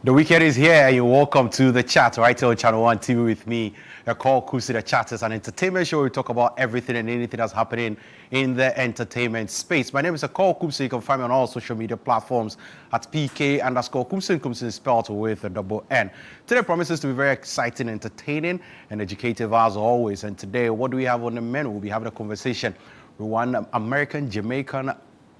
The weekend is here and you're welcome to The Chat right here on Channel 1 TV with me, Ekow Koomson. The Chat is an entertainment show where we talk about everything and anything that's happening in the entertainment space. My name is Ekow Koomson. You can find me on all social media platforms at PK_Koomson. Koomson is spelled with a double N. Today promises to be very exciting, entertaining, and educative as always. And today, what do we have on the menu? We'll be having a conversation with one American, Jamaican,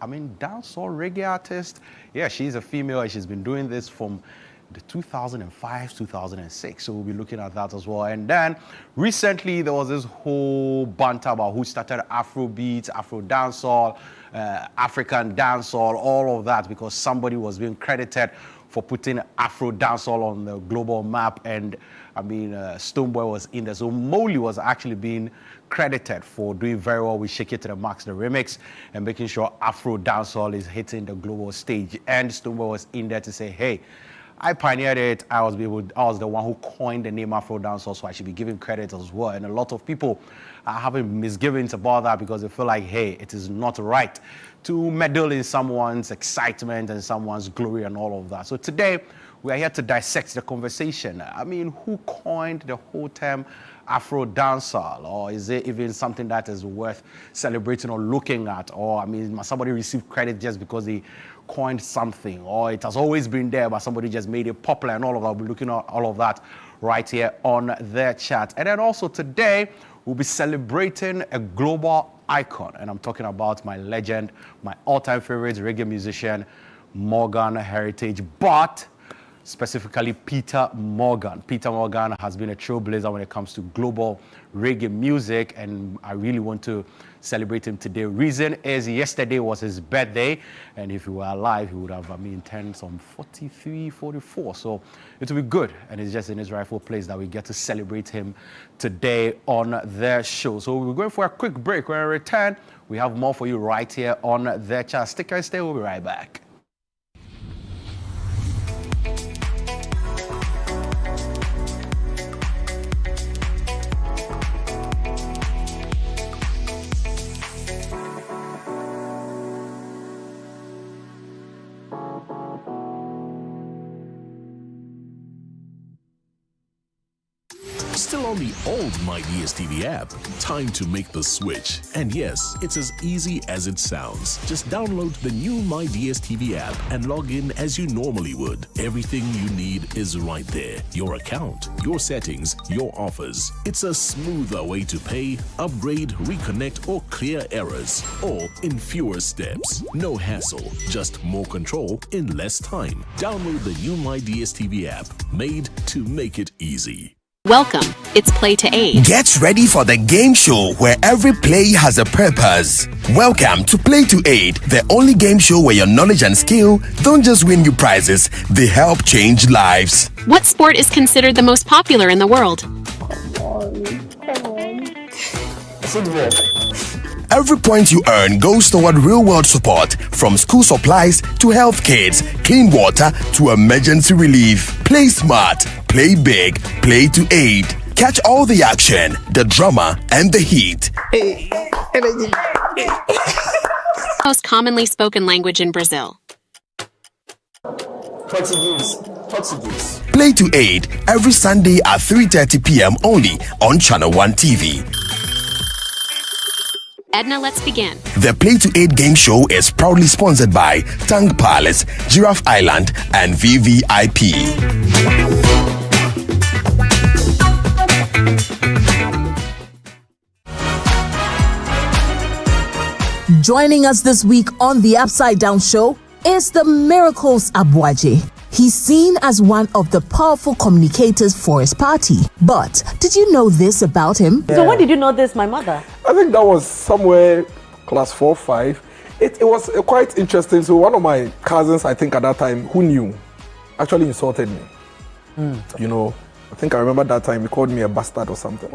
dancehall reggae artist. Yeah, she's a female and she's been doing this from the 2005, 2006. So we'll be looking at that as well. And then recently there was this whole banter about who started Afrobeat, Afro-dancehall, African dancehall, all of that, because somebody was being credited for putting Afro-dancehall on the global map. And Stonebwoy was in there. So Molly was actually being credited for doing very well with Shake It to the Max, the remix, and making sure Afro-dancehall is hitting the global stage. And Stonebwoy was in there to say, hey, I pioneered it. I was the one who coined the name Afro-dancehall, so I should be giving credit as well. And a lot of people are having misgivings about that because they feel like, hey, it is not right to meddle in someone's excitement and someone's glory and all of that. So today, we are here to dissect the conversation. Who coined the whole term Afro-dancehall? Or is it even something that is worth celebrating or looking at? Or, must somebody receive credit just because they coined something? Or it has always been there, but somebody just made it popular and all of that? We'll be looking at all of that right here on The Chat. And then also today, we'll be celebrating a global icon. And I'm talking about my legend, my all-time favorite reggae musician, Morgan Heritage, but specifically Peter Morgan. Peter Morgan has been a trailblazer when it comes to global reggae music, and I really want to celebrate him today. Reason is yesterday was his birthday, and if he were alive, he would have, turned some 43, 44. So it will be good, and it's just in his rightful place that we get to celebrate him today on the show. So we're going for a quick break. When we return, we have more for you right here on The Chat. Stick and stay, we'll be right back. Still on the old My DSTV app? Time to make the switch. And yes, it's as easy as it sounds. Just download the new My DSTV app and log in as you normally would. Everything you need is right there. Your account, your settings, your offers. It's a smoother way to pay, upgrade, reconnect, or clear errors. All in fewer steps. No hassle, just more control in less time. Download the new My DSTV app, made to make it easy. Welcome, it's Play to 8. Get ready for the game show where every play has a purpose. Welcome to Play to 8, the only game show where your knowledge and skill don't just win you prizes, they help change lives. What sport is considered the most popular in the world? Football. Every point you earn goes toward real-world support, from school supplies to health kits, clean water to emergency relief. Play smart, play big, Play to 8. Catch all the action, the drama, and the heat. Most commonly spoken language in Brazil. Portuguese. Play to 8 every Sunday at 3:30 p.m. only on Channel 1 TV. Edna, let's begin. The Play to 8 game show is proudly sponsored by Tang Palace, Giraffe Island, and VVIP. Joining us this week on the Upside Down Show is the Miracles Abuaje. He's seen as one of the powerful communicators for his party. But did you know this about him? So when did you know this, my mother? I think that was somewhere class 4, 5. It was quite interesting. So one of my cousins, I think at that time, who knew, actually insulted me. I think I remember that time he called me a bastard or something.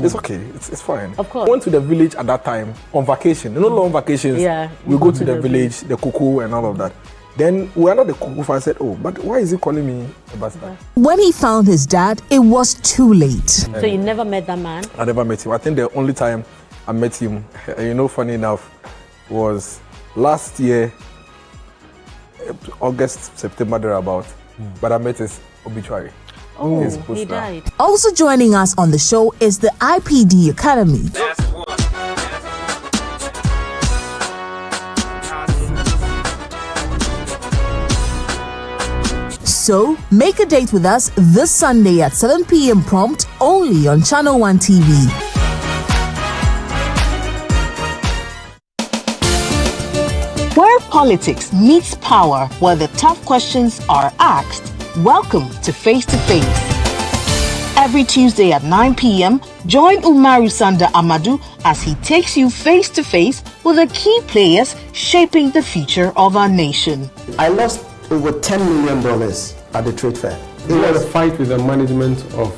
It's okay, it's fine. Of course. I went to the village at that time on vacation. Long vacations. Yeah. We go to the village, the cuckoo and all of that. Then we are not the cuckoo. I said, oh, but why is he calling me a bastard? When he found his dad, it was too late. So you never met that man? I never met him. I think the only time I met him, funny enough, was last year, August, September, thereabout. but I met his obituary. Oh, His he poster. died. Also joining us on the show is the IPD Academy. So, make a date with us this Sunday at 7 p.m. prompt only on Channel 1 TV. Where politics meets power, where the tough questions are asked, welcome to Face to Face. Every Tuesday at 9 p.m., join Umaru Sanda Amadou as he takes you face to face with the key players shaping the future of our nation. I lost over $10 million at the trade fair. You had a fight with the management of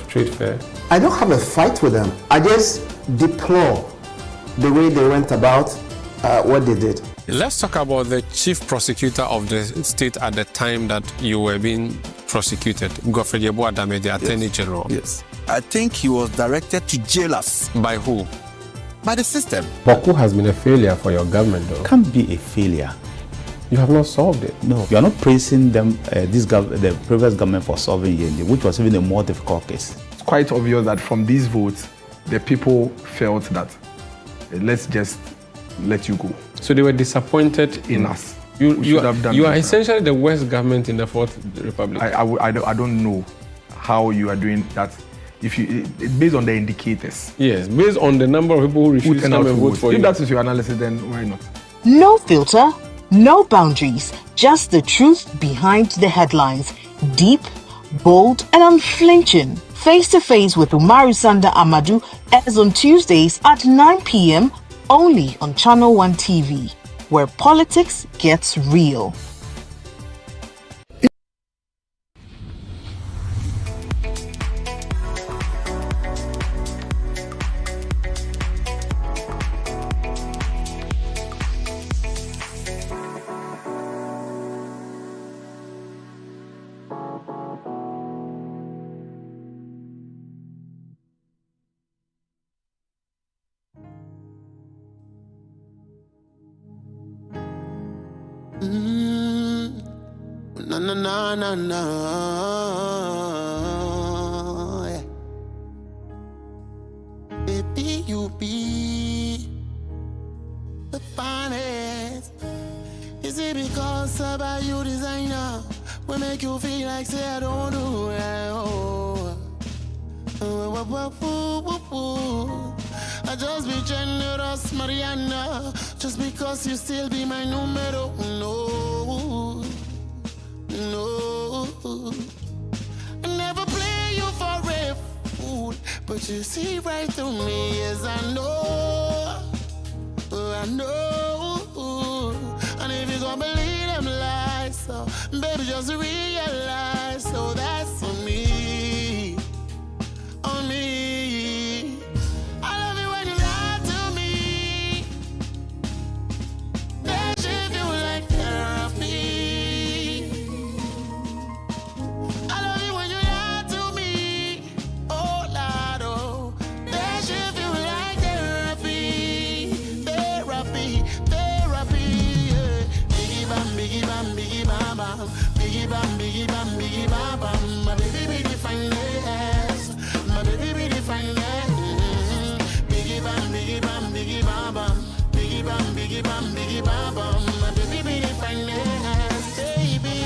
trade fair? I don't have a fight with them. I just deplore the way they went about what they did. Let's talk about the chief prosecutor of the state at the time that you were being prosecuted, Godfrey Yeboah-Dame, the Attorney General. Yes. I think he was directed to jail us. By who? By the system. Boko has been a failure for your government, though. Can't be a failure. You have not solved it. No, you are not praising them, the previous government for solving Yende, which was even a more difficult case. It's quite obvious that from these votes, the people felt that let's just let you go. So they were disappointed in us. You are essentially the worst government in the Fourth Republic. I don't know how you are doing that. If you based on the indicators. Yes, based on the number of people who refuse to come and vote for you. If that is your analysis, then why not? No filter, no boundaries, just the truth behind the headlines. Deep, bold, and unflinching. Face to Face with Umaru Sanda Amadou airs on Tuesdays at 9 p.m. only on Channel 1 TV, where politics gets real. Na na na na na. Yeah. Baby, you be the finest. Is it because about you designer will make you feel like say I don't do right? I just be generous, Mariana, just because you still be my numero. No, I never play you for a fool, but you see right through me. Yes, I know. And if you don't believe them lies, so baby, just realize. So that's on me, on me. I love you when you lie to me. That shit feel like therapy. I love you when you lie to me. Oh, Lord, oh. That shit feel like therapy. Therapy, therapy, yeah. Biggie bam, biggie bam, biggie bam bam. Biggie bam, biggie bam, biggie bam bam. My baby be the finest. My baby be the finest. Biggie bam, biggie bam, biggie bam bam. Biggie bam, biggie bam, biggie bam bam. My baby be the finest, baby.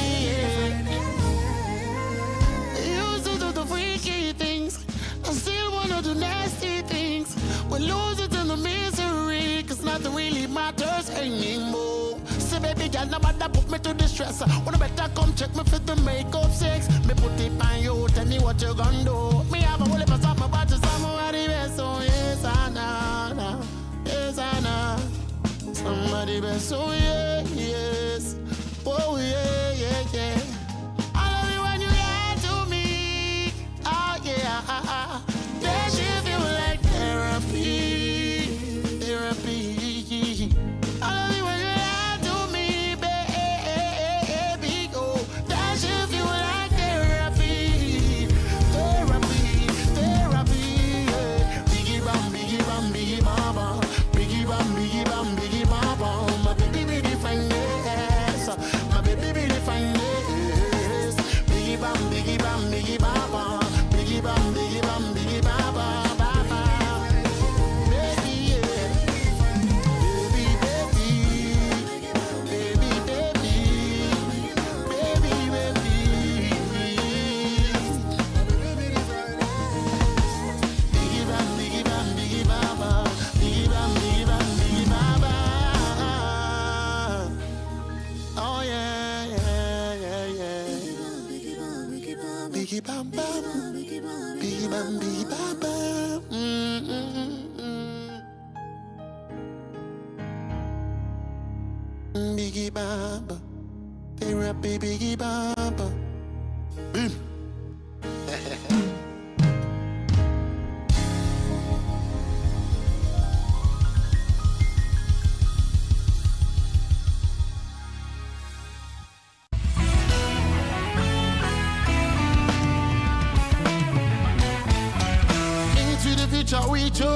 You used to do the freaky things. I still wanna do nasty things. We lose it in the misery, cause nothing really matters anymore. So baby girl, nobody put me to distress. Wanna better come check me for the makeup sex. Me put it on you, tell me what you gonna do. Me have a whole heap of something about you, somebody best. So yes, I know, yes, I know. Somebody best, so yeah, yes. Oh yeah, yeah, yeah. I love you when you lie to me. Oh yeah, that shit feel like therapy, therapy. I love you when you lie to me, baby. Oh, that shit feel like therapy, therapy, therapy. Yeah. Biggie bam, biggie bam, biggie bam bam. Biggie bam, biggie bam, biggie bam bam. My baby be the finest. biggie bam bam, biggie bam bam. Biggie bam, they rap biggie bam. Boom. With you,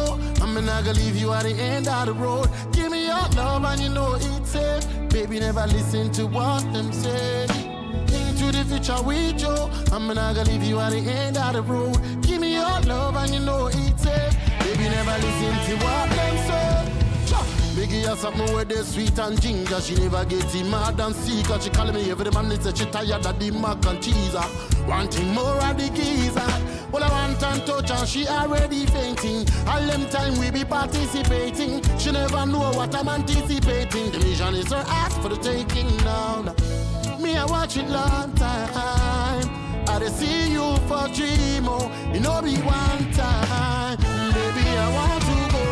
I'm not gonna leave you at the end of the road. Give me your love and you know it's safe. Baby, never listen to what them say. Into the future with you, I'm not gonna leave you at the end of the road. Give me your love and you know it's safe. Baby, never listen to what them say. Biggie has something with the sweet and ginger. She never gets him mad and sick. She call me every man, said she tired of the mac and cheese. Wanting more of the geezer. Well, I want and touch and she already fainting. All them time we be participating. She never know what I'm anticipating. The mission is her ass for the taking down. Me, I watch it long time. I dey see you for dream, oh. You know be one time. Baby, I want to go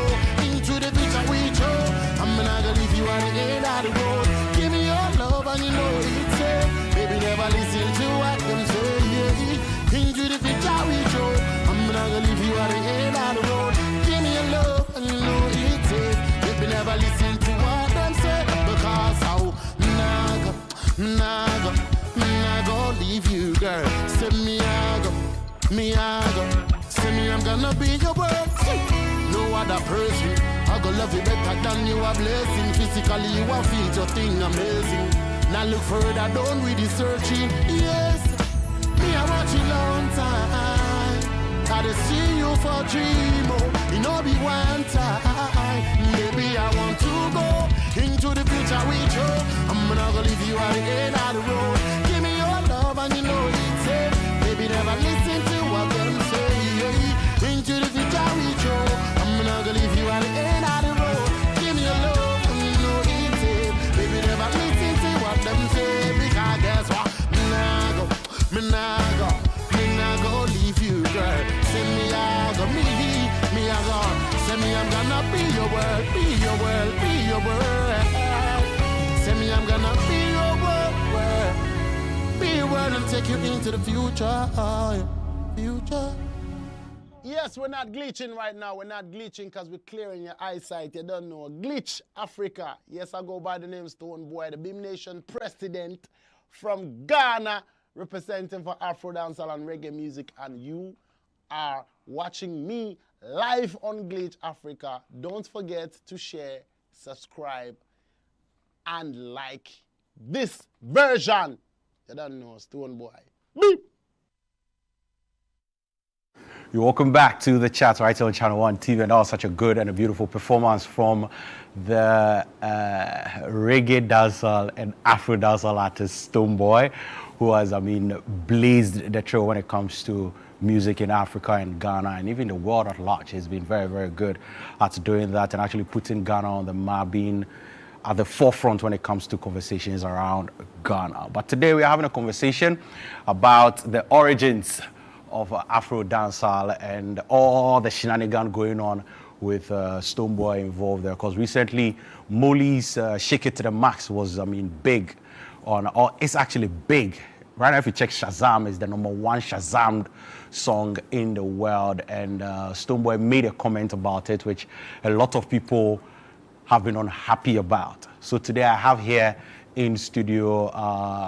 into the future with you. I'm not gonna leave you at the end of the road. Give me your love and you know it's safe. Baby, never listen to what them say. Into the future with you. I'm not gonna leave you at the end of the road. Give me your love and you know it's safe. Baby, never listen to what them say. Because how nago leave you, girl. Say me I go. Say me I'm gonna be your word. No other person. I go love you better than you a blessing. Physically you will feel your thing amazing. Now look further, don't really searching. Yes, me I watch you long time. Gotta see you for dream, oh. You know be one time. Maybe I want to go into the future with you. I'm not gonna leave you at the end of the road. Give me your love and you know it's safe. Baby, never listen to what them say. Into the future with you. I'm not gonna leave you at the end of the road. Give me your love and you know it's safe. Baby, never listen to what them say. Because guess what? Me nah go leave you, girl. Say me I go, me I go. Say me I'm gonna be your world, be your world, be your world. Say me I'm gonna be your world, be your world and take you into the future, future. Yes, we're not glitching right now. We're not glitching because we're clearing your eyesight. You don't know. Glitch Africa. Yes, I go by the name Stone Boy, the Beam Nation president from Ghana, representing for Afro-dancehall and reggae music. And you are watching me live on Glitch Africa. Don't forget to share, subscribe, and like this version. You don't know, Stone Boy. Beep. You're welcome back to the chat right here on Channel 1 TV, and that was such a good and a beautiful performance from the reggae dancehall and Afro dancehall artist Stoneboy, who has, blazed the trail when it comes to music in Africa and Ghana and even the world at large. He's been very, very good at doing that and actually putting Ghana on the map, being at the forefront when it comes to conversations around Ghana. But today we're having a conversation about the origins of Afro dancehall and all the shenanigans going on with Stoneboy involved there. Because recently, Molly's Shake It to the Max was, big on, or it's actually big. Right now, if you check Shazam, it's the #1 Shazammed song in the world. And Stoneboy made a comment about it, which a lot of people have been unhappy about. So today I have here in studio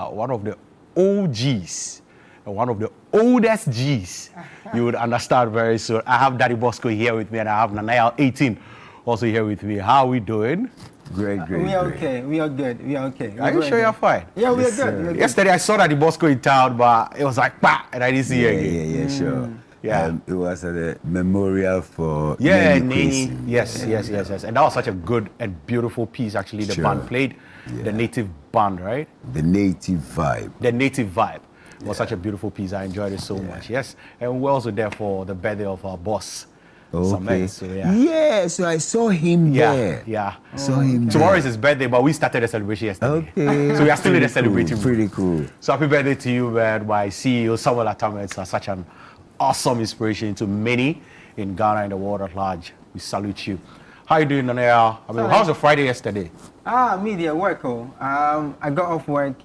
one of the OGs, one of the oldest G's you would understand very soon. I have Daddy Bosco here with me, and I have Nanayal 18 also here with me. How are we doing? Great. We are okay. We are good. We are okay. Are you sure you're fine? Yeah, we are good. Yesterday I saw Daddy Bosco in town, but it was like, bah, and I didn't see you again. Yeah, sure. Yeah. It was a memorial for Nene. Yes. And that was such a good and beautiful piece, actually. The band played, the native band, right? The native vibe. The native vibe. It was such a beautiful piece. I enjoyed it so much. Yes. And we're also there for the birthday of our boss, some events. So yeah. Yeah, so I saw him there. Yeah. Saw him Tomorrow there. is his birthday, but we started the celebration yesterday. Okay. So we are still in the Pretty celebrating cool, mood. pretty cool. So happy birthday to you, man. My CEO, Samuel Atamets, are such an awesome inspiration to many in Ghana and the world at large. We salute you. How you doing, Nanea? I mean, how was your Friday yesterday? Media work. I got off work,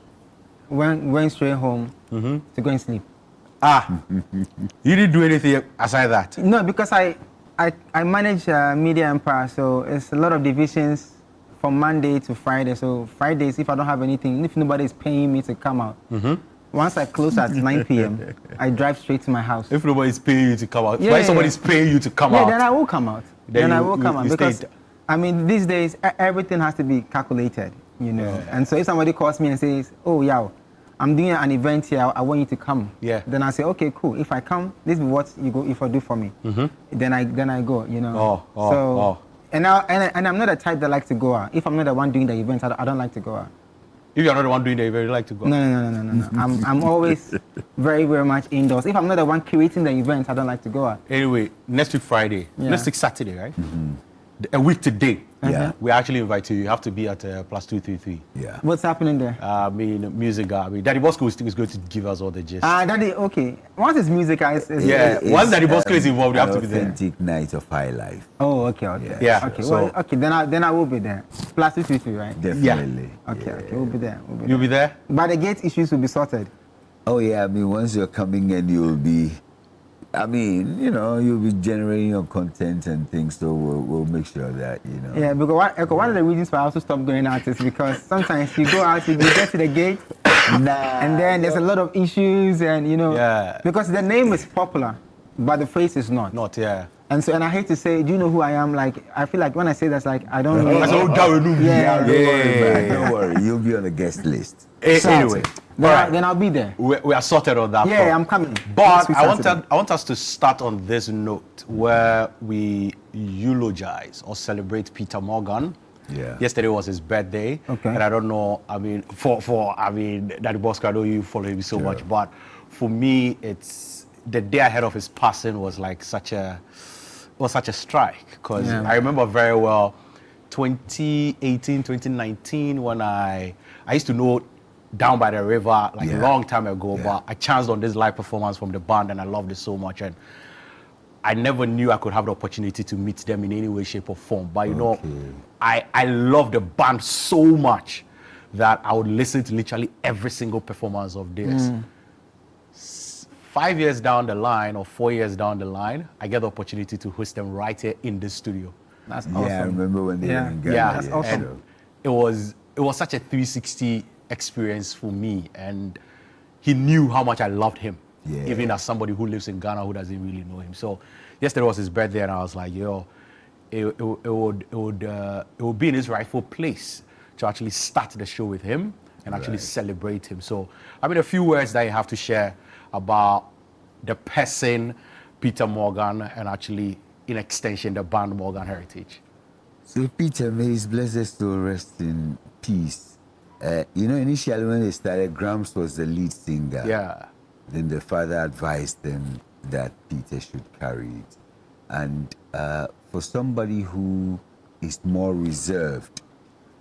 went straight home to go and sleep. You didn't do anything aside that? No, because I manage Media Empire, so it's a lot of divisions from Monday to Friday. So Fridays, if I don't have anything, if nobody is paying me to come out, once I close at 9 p.m., I drive straight to my house. If nobody's paying you to come out, why somebody's paying you to come out? Then I will come out. Then I will come out because stayed. I mean these days everything has to be calculated, you know. Yeah. And so if somebody calls me and says, "Oh, yeah, I'm doing an event here. I want you to come." Yeah. Then I say, "Okay, cool. If I come, this is what you go. If I do for me, then I go. You know." And I'm not the type that likes to go out. If I'm not the one doing the event, I don't like to go out. If you're not the one doing the event, you like to go? No. I'm always very, very much indoors. If I'm not the one creating the event, I don't like to go out. Anyway, next week Friday, next week Saturday, right? A week today, we actually invite you. You have to be at +233. Yeah. What's happening there? I mean, music. I mean, Daddy Bosco is going to give us all the gist. Daddy, okay. Once it's music, once Daddy Bosco is involved, you have to be there. Authentic night of high life. Oh, okay. Yeah. Okay. So, Then I will be there. +233, right? Definitely. Okay. We'll be there. You'll be there. But the gate issues will be sorted. Oh yeah. I mean, once you're coming in, you'll be. I mean, you know, you'll be generating your content and things, so we'll make sure that, you know. Yeah, because one of the reasons why I also stopped going out is because sometimes you go out, you get to the gate, and then there's a lot of issues, and you know, because the name is popular, but the face is not. And so, and I hate to say, do you know who I am? Like, I feel like when I say that's like, I don't know. Don't worry, you'll be on the guest list. Anyway. Then I'll be there. We are sorted on that. Yeah, I'm coming. But I want us to start on this note where we eulogize or celebrate Peter Morgan. Yeah. Yesterday was his birthday. Okay. And I don't know, I mean, Daddy Bosco, I know you follow him so much, but for me, it's the day ahead of his passing was like such a strike, because I remember very well 2018, 2019 when I used to know Down by the River like a long time ago, but I chanced on this live performance from the band and I loved it so much, and I never knew I could have the opportunity to meet them in any way, shape or form. But you know, I love the band so much that I would listen to literally every single performance of theirs. 5 years down the line or 4 years down the line, I get the opportunity to host them right here in the studio. That's awesome. Yeah, I remember when they were in Ghana. Yeah, that's awesome. And it was such a 360 experience for me, and he knew how much I loved him, even as somebody who lives in Ghana who doesn't really know him. So yesterday was his birthday, and I was like, yo, it would be in his rightful place to actually start the show with him and actually celebrate him. So I mean, a few words that you have to share about the person Peter Morgan, and actually in extension the band Morgan Heritage. So Peter, may his blessed soul rest in peace. You know, initially when they started, Grams was the lead singer. Yeah. Then the father advised them that Peter should carry it. And for somebody who is more reserved,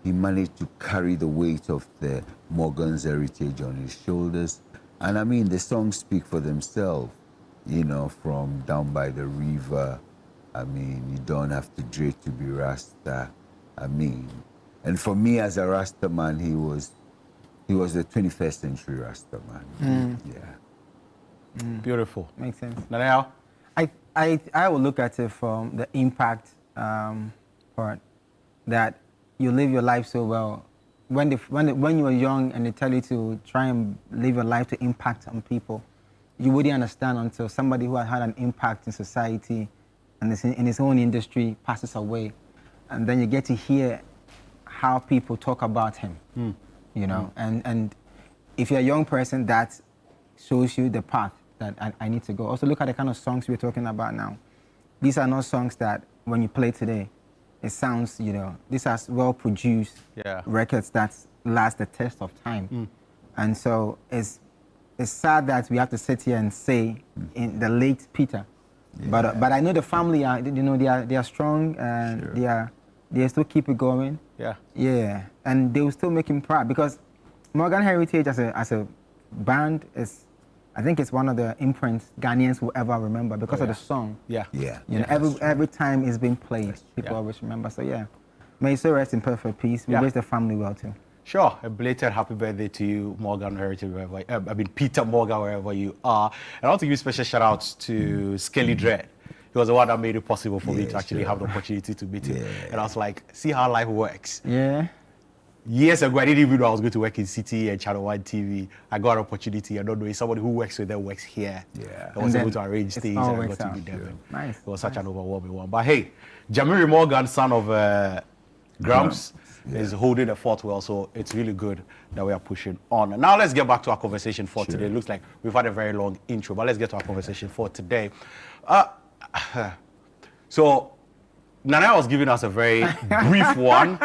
he managed to carry the weight of the Morgan's heritage on his shoulders. And I mean, the songs speak for themselves, you know, from Down by the River. I mean, you don't have to drink to be Rasta. I mean, and for me as a Rasta man, he was the 21st century Rasta man. Beautiful. Makes sense. Nanea? I will look at it from the impact part, that you live your life so well. When you are young and they tell you to try and live your life to impact on people, you wouldn't understand until somebody who has had an impact in society and is in his own industry passes away, and then you get to hear how people talk about him. You know, and if you're a young person, that shows you the path that I need to go. Also look at the kind of songs we're talking about now. These are not songs that when you play today, it sounds, you know, these are well-produced records that last the test of time. And so it's sad that we have to sit here and say in the late Peter But I know the family are, you know, they are strong and they still keep it going. Yeah, and they will still make him proud because Morgan Heritage as a band is, I think it's one of the imprints Ghanaians will ever remember because of the song. You know, every time it's been played, people always remember. So yeah, may you so rest in perfect peace. We wish the family well too. Sure, a belated happy birthday to you, Morgan Heritage, wherever. Peter Morgan, wherever you are. And I want to give special shout outs to Skelly Dread. He was the one that made it possible for me to actually have the opportunity to meet him. And I was like, see how life works. Years ago, I didn't even know I was going to work in City and Channel 1 TV. I got an opportunity. I don't know, somebody who works with them works here. I was able to arrange things and I got to meet them. Nice. It was such an overwhelming one. But hey, Jamiri Morgan, son of Grams, is holding the fort well, so it's really good that we are pushing on. Now let's get back to our conversation for today. It looks like we've had a very long intro, but let's get to our conversation for today. So Nana was giving us a very brief one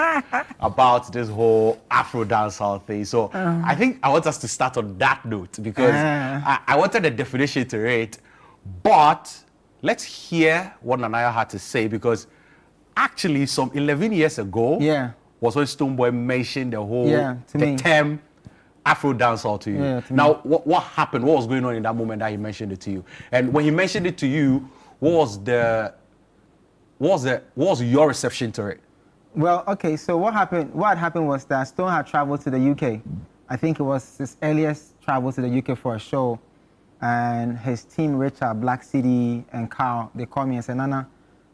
about this whole Afro-dancehall thing. So I think I want us to start on that note because I wanted a definition to it, but let's hear what Nanaya had to say because actually some 11 years ago was when Stonebwoy mentioned the whole the term Afro-dancehall to you. Now, what happened? What was going on in that moment that he mentioned it to you? And when he mentioned it to you, what was your reception to it? Well, okay, so what happened was that Stone had traveled to the UK. I think it was his earliest travel to the UK for a show. And his team, Richard, Black City, and Carl, they called me and said, Nana,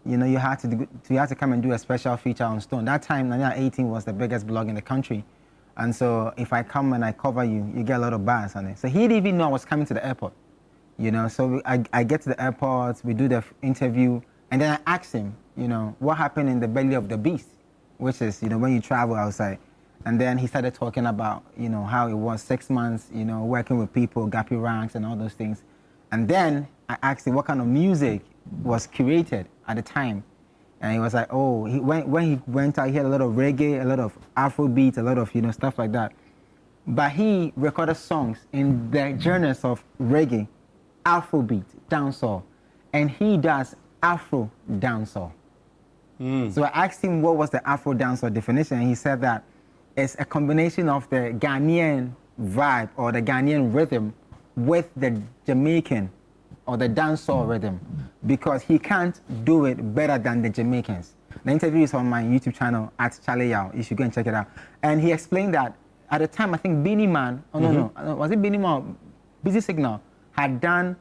you know, you had to come and do a special feature on Stone. That time, Nana 18 was the biggest blog in the country. And so if I come and I cover you, you get a lot of buzz on it. So he didn't even know I was coming to the airport. You know, so I get to the airport, we do the interview, and then I asked him, you know, what happened in the belly of the beast, which is, you know, when you travel outside. And then he started talking about, you know, how it was 6 months, you know, working with people, Gappy ranks and all those things. And then I asked him what kind of music was curated at the time. And he was like, oh, when he went out, he had a lot of reggae, a lot of Afrobeat, a lot of, you know, stuff like that. But he recorded songs in the genres of reggae, Afrobeat, dancehall, and he does Afro dancehall. So I asked him what was the Afro dancehall definition, and he said that it's a combination of the Ghanaian vibe or the Ghanaian rhythm with the Jamaican or the dancehall rhythm, because he can't do it better than the Jamaicans. The interview is on my YouTube channel at Charlie Yao. You should go and check it out. And he explained that at the time, I think Beanie Man, was it Beanie Man or Busy Signal, had done,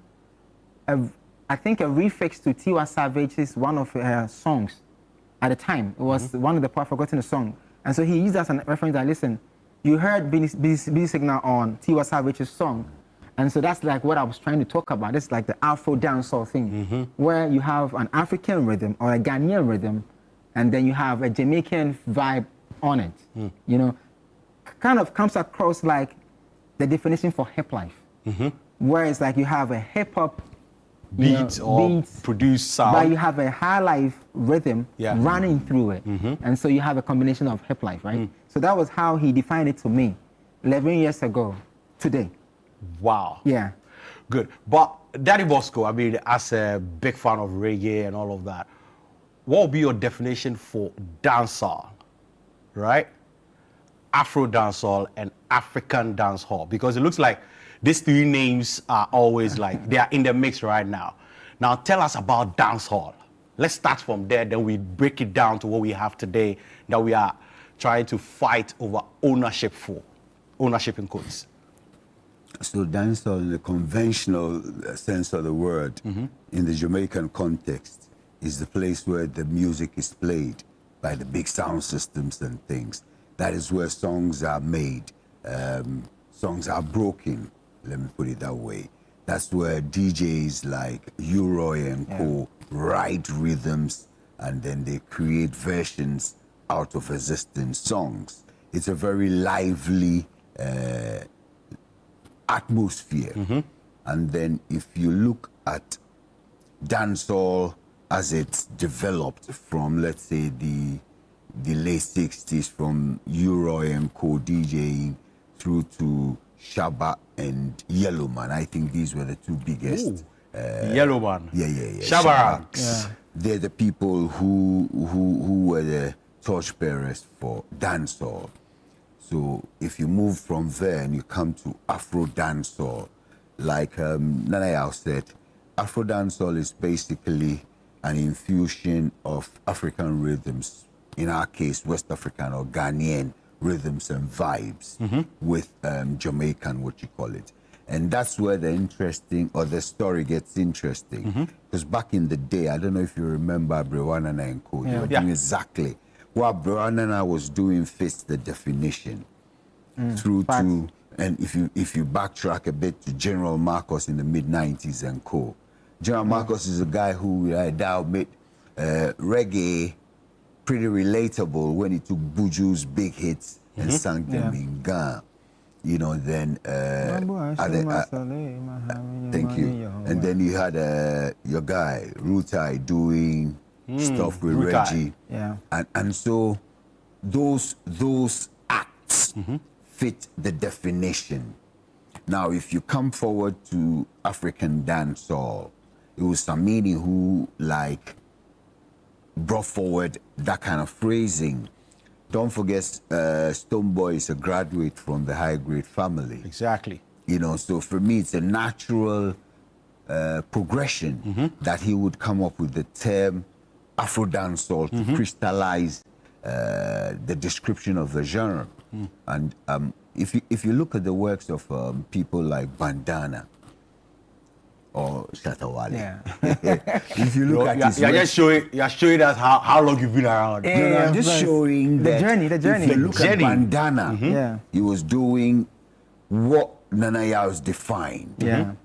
I think, a refix to Tiwa Savage's one of her songs at the time. It was one of the part, I've forgotten the song. And so he used that as a reference that, listen, you heard Busy Signal on Tiwa Savage's song. And so that's like what I was trying to talk about. It's like the Afro dancehall thing, where you have an African rhythm or a Ghanaian rhythm, and then you have a Jamaican vibe on it. You know, kind of comes across like the definition for hip life, where it's like you have a hip hop beats, produced sound, but you have a high life rhythm running through it, and so you have a combination of hip life, right? So that was how he defined it to me 11 years ago today. Wow. Yeah. Good. But Daddy Bosco, I mean, as a big fan of reggae and all of that, what would be your definition for dancehall, right? Afro dancehall and African dancehall, because it looks like these three names are always like, they are in the mix right now. Now tell us about dancehall. Let's start from there, then we break it down to what we have today that we are trying to fight over ownership for, ownership in quotes. So dancehall in the conventional sense of the word, in the Jamaican context, is the place where the music is played by the big sound systems and things. That is where songs are made, songs are broken, let me put it that way. That's where DJs like Uroy and Co. write rhythms and then they create versions out of existing songs. It's a very lively atmosphere. And then if you look at dancehall as it's developed from, let's say, the late 60s, from Uroy and Co DJing through to Shabba and Yellowman. I think these were the two biggest Yellow Man. Yeah. Shabaraks. Yeah. They're the people who were the torchbearers for dancehall. So if you move from there and you come to Afro-dancehall, like Nanayao said, Afro-dancehall is basically an infusion of African rhythms, in our case, West African or Ghanaian rhythms and vibes with Jamaican, what you call it. And that's where the story gets interesting. Because back in the day, I don't know if you remember Brewanana and Co. They were doing exactly what Brewanana was doing fits the definition through to, and if you backtrack a bit to General Marcos in the mid-90s and Co. General Marcos is a guy who made reggae pretty relatable when he took Buju's big hits and sang them in Ghana. You know, then thank you. And then you had your guy Rutai doing stuff with Reggie. Yeah. And so those acts fit the definition. Now, if you come forward to African dancehall, it was Samini who brought forward that kind of phrasing. Don't forget, Stonebwoy is a graduate from the high-grade family. Exactly. You know, so for me, it's a natural progression that he would come up with the term Afro-dancehall to crystallize the description of the genre. And if you look at the works of people like Bandana or Shatawale, if you look at his works, you're showing us how long you've been around. I'm just showing the that journey. if you look at Bandana, he was doing what Nana Yao's defined.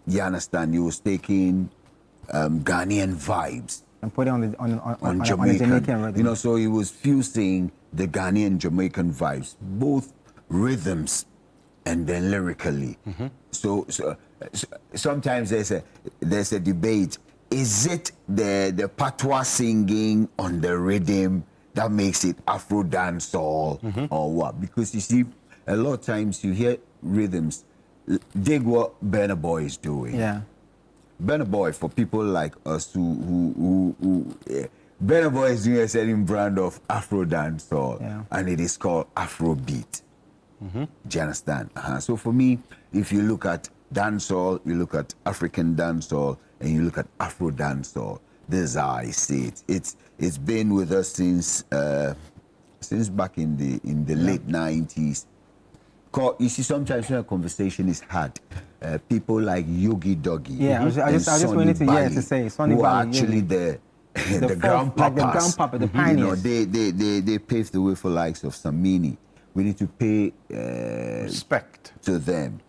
You understand? He was taking Ghanaian vibes and put it on Jamaican rhythm. You know, so he was fusing the Ghanaian Jamaican vibes, both rhythms and then lyrically. So sometimes there's a debate. Is it the patois singing on the rhythm that makes it Afro dancehall or what? Because you see, a lot of times you hear rhythms. Dig what Burna Boy is doing. Yeah. Burna Boy, for people like us who Burna Boy is doing a certain brand of Afro dancehall, and it is called Afrobeat. Do you understand? So for me, if you look at dancehall, you look at African dancehall, and you look at Afro dancehall, this is how I see it. It's been with us since back in the late 90s. You see, sometimes when a conversation is had, people like Yogi Doggy, I just wanted to say Sonny who are Bali, actually the grandpapa, the pioneers. You know, they paved the way for likes of Samini. We need to pay respect to them.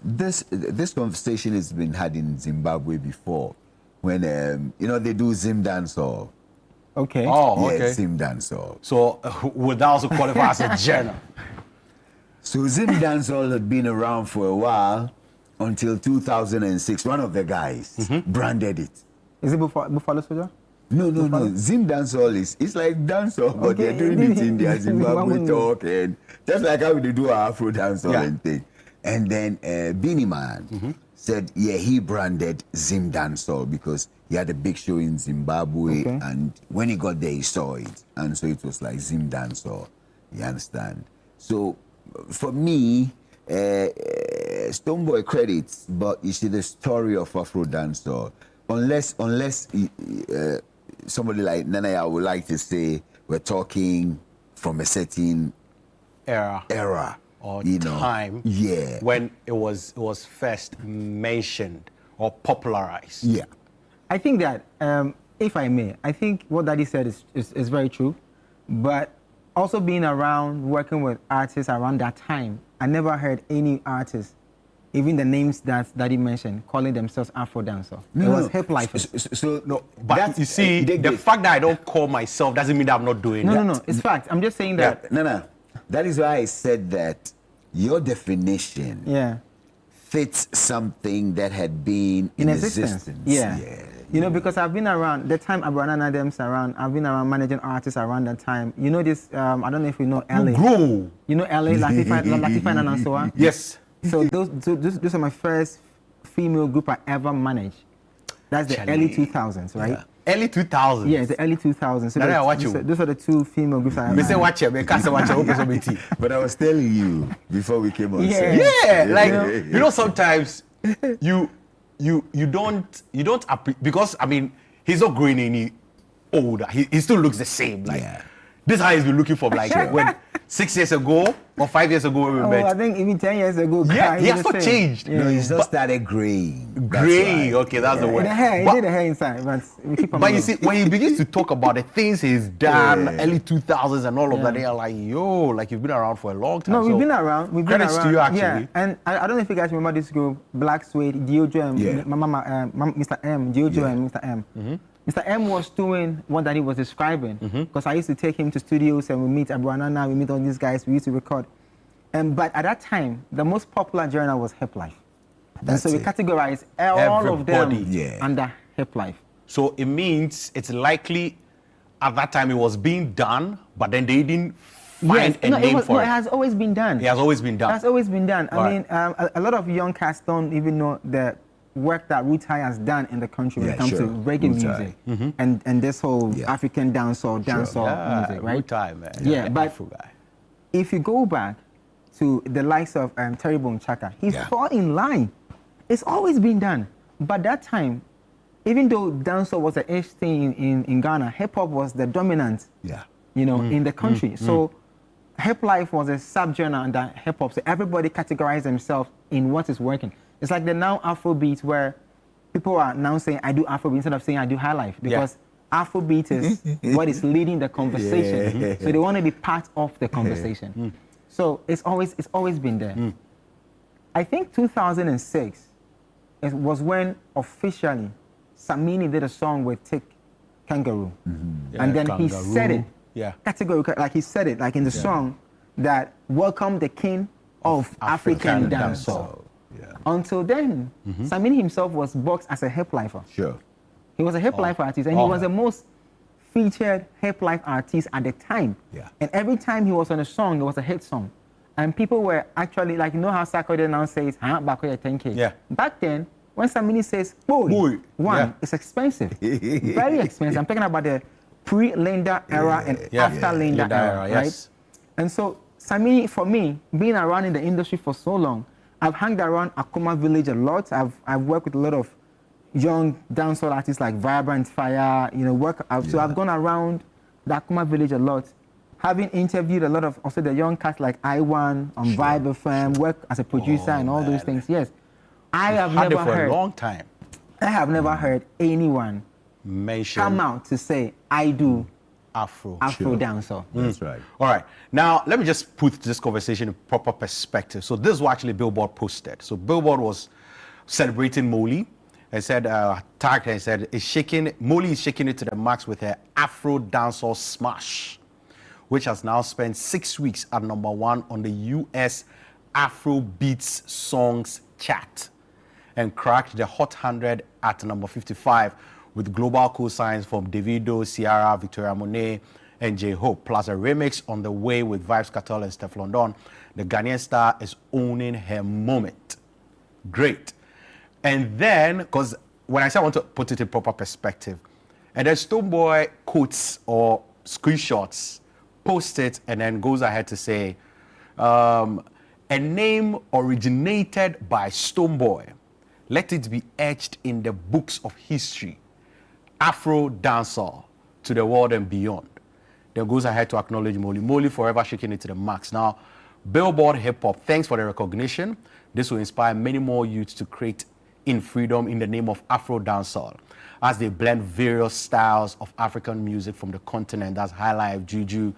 This conversation has been had in Zimbabwe before, when they do Zim dancehall. Okay. Oh, okay. Zim dancehall. So would that also qualify as a genre? So Zim dancehall had been around for a while until 2006. One of the guys branded it. Is it Buffalo Soldier? No. Zim dancehall it's like dancehall, but they're doing it in their Zimbabwe talk, and just like how they do our Afro dancehall and thing. And then Beanie Man said, he branded Zim dancehall because he had a big show in Zimbabwe, and when he got there, he saw it, and so it was like Zim dancehall. You understand? So for me, Stonebwoy credits, but you see the story of Afro dancehall. Unless somebody like Nanaya would like to say we're talking from a certain era or time, when it was first mentioned or popularized. Yeah, I think that if I may, I think what Daddy said is very true, but also being around working with artists around that time, I never heard any artist, even the names that Daddy mentioned, calling themselves Afro dancer. It was hip life. But you see, the fact that I don't call myself doesn't mean that I'm not doing that. No, it's fact. I'm just saying that. No. That is why I said that your definition fits something that had been in existence. Yeah. You know, because I've been around the time Abraham Adams around. I've been around managing artists around that time. You know this. I don't know if you know LA. You know LA, Latifah and Ansoa. Yes. So those are my first female group I ever managed. That's the early 2000s, right? Yeah. Early 2000s? Yeah, the early 2000s. So those are the two female groups I they say watch it, can't say watch it. But I was telling you before we came on set. Yeah, like, you know, sometimes you don't because, I mean, he's not growing any older. He still looks the same. Like, this is how he's been looking for, like, when 6 years ago or 5 years ago when we met. I think even 10 years ago. Yeah, he has not changed. No, he's just started graying. Graying, okay, that's the word. The hair, he did the hair inside, but we keep on But you see, when he begins to talk about the things he's done, early 2000s and all of that, they are like, yo, like you've been around for a long time. No, we've been around. We've been credits around. to you, actually. Yeah, and I don't know if you guys remember this group, Black Suede, Diojo, and Mr. M, Diojo and Mr. M. Mr. M was doing what that he was describing, because I used to take him to studios and we meet Abuanana, we meet all these guys, we used to record. But at that time, the most popular genre was Hip Life. And so we categorize all of them under Hip Life. So it means it's likely at that time it was being done, but then they didn't find a name for it. It has always been done. It has always been done. It has always been done. I mean, a lot of young cats don't even know the work that Rutai has done in the country when it comes to reggae music and this whole African dancehall music, right? Rutai, man. Yeah, but if you go back to the likes of Terry Bone Chaka, he fell in line. It's always been done. But that time, even though dancehall was the ish thing in Ghana, hip hop was the dominant, you know, in the country. So hip life was a subgenre under hip hop. So everybody categorized themselves in what is working. It's like the now Afrobeat where people are now saying I do Afrobeat instead of saying I do high life, because Afrobeat is what is leading the conversation. So they want to be part of the conversation. So it's always been there. I think 2006 it was when officially Samini did a song with Tick Kangaroo. And then he said it, categorically, like he said it, like in the song, that welcome the king of African dancehall. Until then, Samini himself was boxed as a hip lifer. He was a hip life artist, and he was the most featured hip life artist at the time. And every time he was on a song, it was a hit song. And people were actually, like, you know how Sarkodie now says, back with 10K. Back then, when Samini says, boy, it's expensive. Very expensive. I'm talking about the pre-Linda era and after Linda era, right? And so, Samini, for me, being around in the industry for so long, I've hung around Akuma Village a lot. I've worked with a lot of young dancehall artists like Vibrant Fire, you know, so I've gone around the Akuma Village a lot, having interviewed a lot of also the young cats like I1 on Vibe FM, work as a producer and all those things. Yes, I have never heard for a long time. I have never heard anyone come out to say I do Afro dancehall. That's right. All right. Now, let me just put this conversation in proper perspective. So this is what actually Billboard posted. So Billboard was celebrating Molly and said, tagged her and said, Molly is shaking it to the max with her Afro dancehall smash, which has now spent 6 weeks at #1 on the US Afro Beats Songs chart and cracked the Hot 100 at number 55 with global co-signs from Davido, Ciara, Victoria Monet, and J-Hope, plus a remix on the way with Vybz Kartel and Steph London. The Ghanaian star is owning her moment. Great. And then, because when I say I want to put it in proper perspective, and then Stonebwoy quotes or screenshots, posts it, and then goes ahead to say, a name originated by Stonebwoy. Let it be etched in the books of history. Afro-dancehall to the world and beyond. Then goes ahead to acknowledge Molly. Molly forever shaking it to the max. Now, Billboard Hip Hop, thanks for the recognition. This will inspire many more youths to create in freedom in the name of Afro-dancehall as they blend various styles of African music from the continent. That's high life, juju,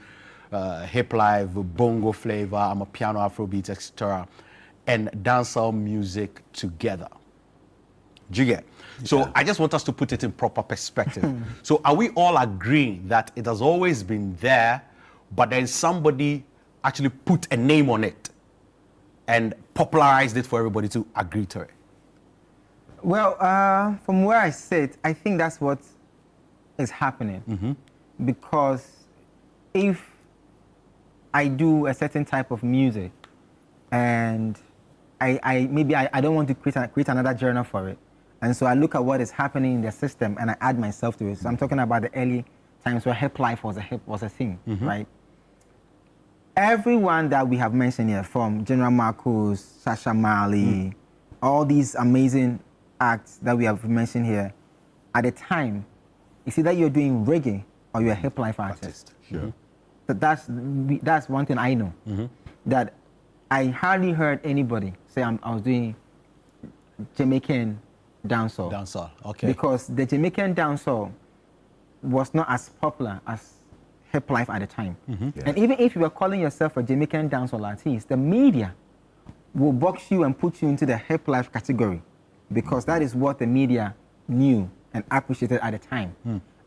hip life, bongo flavor, amapiano, Afrobeat, etc. and dancehall music together. Do you get? So I just want us to put it in proper perspective. So are we all agreeing that it has always been there, but then somebody actually put a name on it and popularized it for everybody to agree to it? Well, from where I sit, I think that's what is happening. Because if I do a certain type of music and I don't want to create another genre for it. And so I look at what is happening in the system and I add myself to it. So I'm talking about the early times where hip life was a thing, right? Everyone that we have mentioned here, from General Marcos, Sasha Marley, all these amazing acts that we have mentioned here, at the time, it's either you're doing reggae or you're a hip life artist. Sure. So that's one thing I know. That I hardly heard anybody say I was doing Jamaican dancehall. Dancehall, okay. Because the Jamaican dancehall was not as popular as hip life at the time. And even if you were calling yourself a Jamaican dancehall artist, the media will box you and put you into the hip life category because that is what the media knew and appreciated at the time.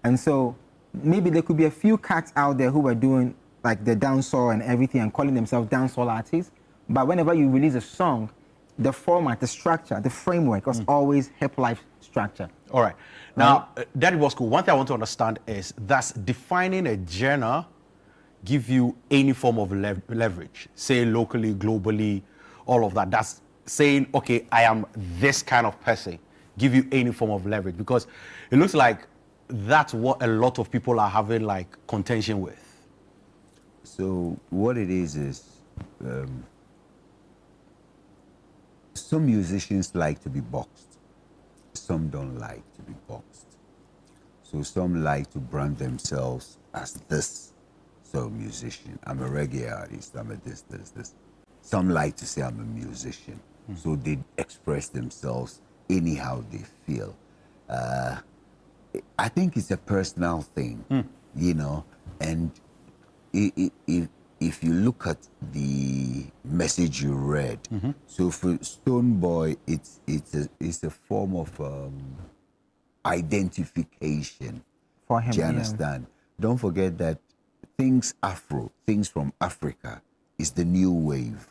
And so maybe there could be a few cats out there who were doing like the dancehall and everything and calling themselves dancehall artists, but whenever you release a song, the format, the structure, the framework was always hip life structure. All right. Now, that was cool. One thing I want to understand is that's defining a genre give you any form of leverage, say locally, globally, all of that. That's saying, okay, I am this kind of person, give you any form of leverage, because it looks like that's what a lot of people are having like contention with. So what it is some musicians like to be boxed. Some don't like to be boxed. So some like to brand themselves as this sort of musician. I'm a reggae artist, I'm a this. Some like to say I'm a musician. So they express themselves anyhow they feel. I think it's a personal thing, you know, and if you look at the message you read, so for Stone Boy, it's a form of identification for him. Do you understand? Don't forget that things from Africa is the new wave.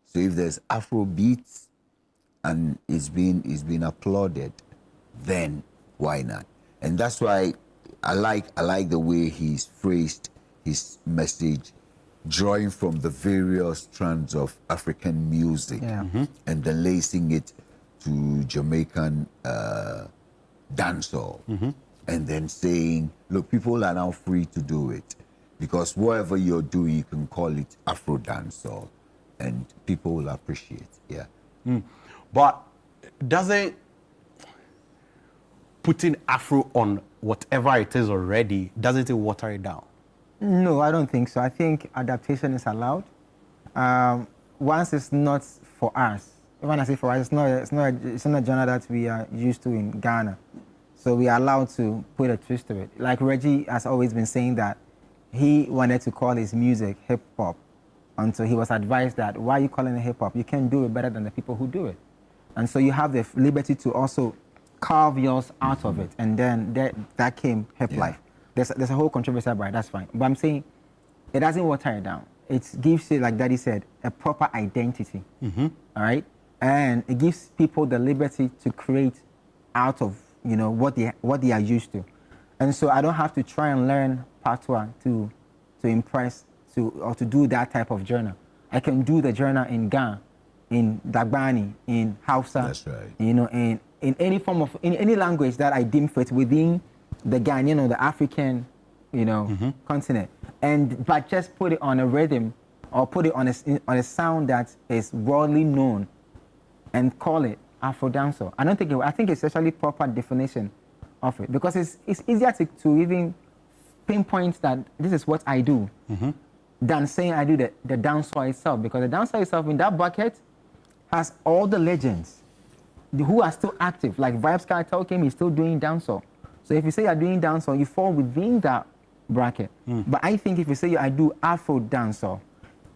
So if there's Afro beats and it's been applauded, then why not? And that's why I like the way he's phrased his message, drawing from the various strands of African music and then lacing it to Jamaican dancehall, and then saying, look, people are now free to do it because whatever you're doing, you can call it Afro-dancehall, and people will appreciate. But doesn't putting Afro on whatever it is already, doesn't it water it down? No, I don't think so. I think adaptation is allowed. Once it's not for us, when I say for us, it's not a genre that we are used to in Ghana. So we are allowed to put a twist to it. Like Reggie has always been saying that he wanted to call his music hip hop until he was advised that, why are you calling it hip hop? You can do it better than the people who do it. And so you have the liberty to also carve yours out of it. And then that came hip life. There's a whole controversy about it, that's fine. But I'm saying it doesn't water it down. It gives it, like Daddy said, a proper identity. All right? And it gives people the liberty to create out of, you know, what they are used to. And so I don't have to try and learn patois to impress or to do that type of genre. I can do the genre in Ghana, in Dagbani, in Hausa. That's right. You know, in any form of in any language that I deem fit within the Ghanaian or the African, you know, continent, but just put it on a rhythm or put it on a sound that is worldly known, and call it Afro-dancehall. I think it's actually proper definition of it, because it's easier to even pinpoint that this is what I do than saying I do the dancehall itself, because the dancehall itself in that bucket has all the legends who are still active. Like Vibes Cartel came, he's still doing dancehall. So if you say you're doing dancehall, you fall within that bracket. But I think if you say I do Afro dancehall,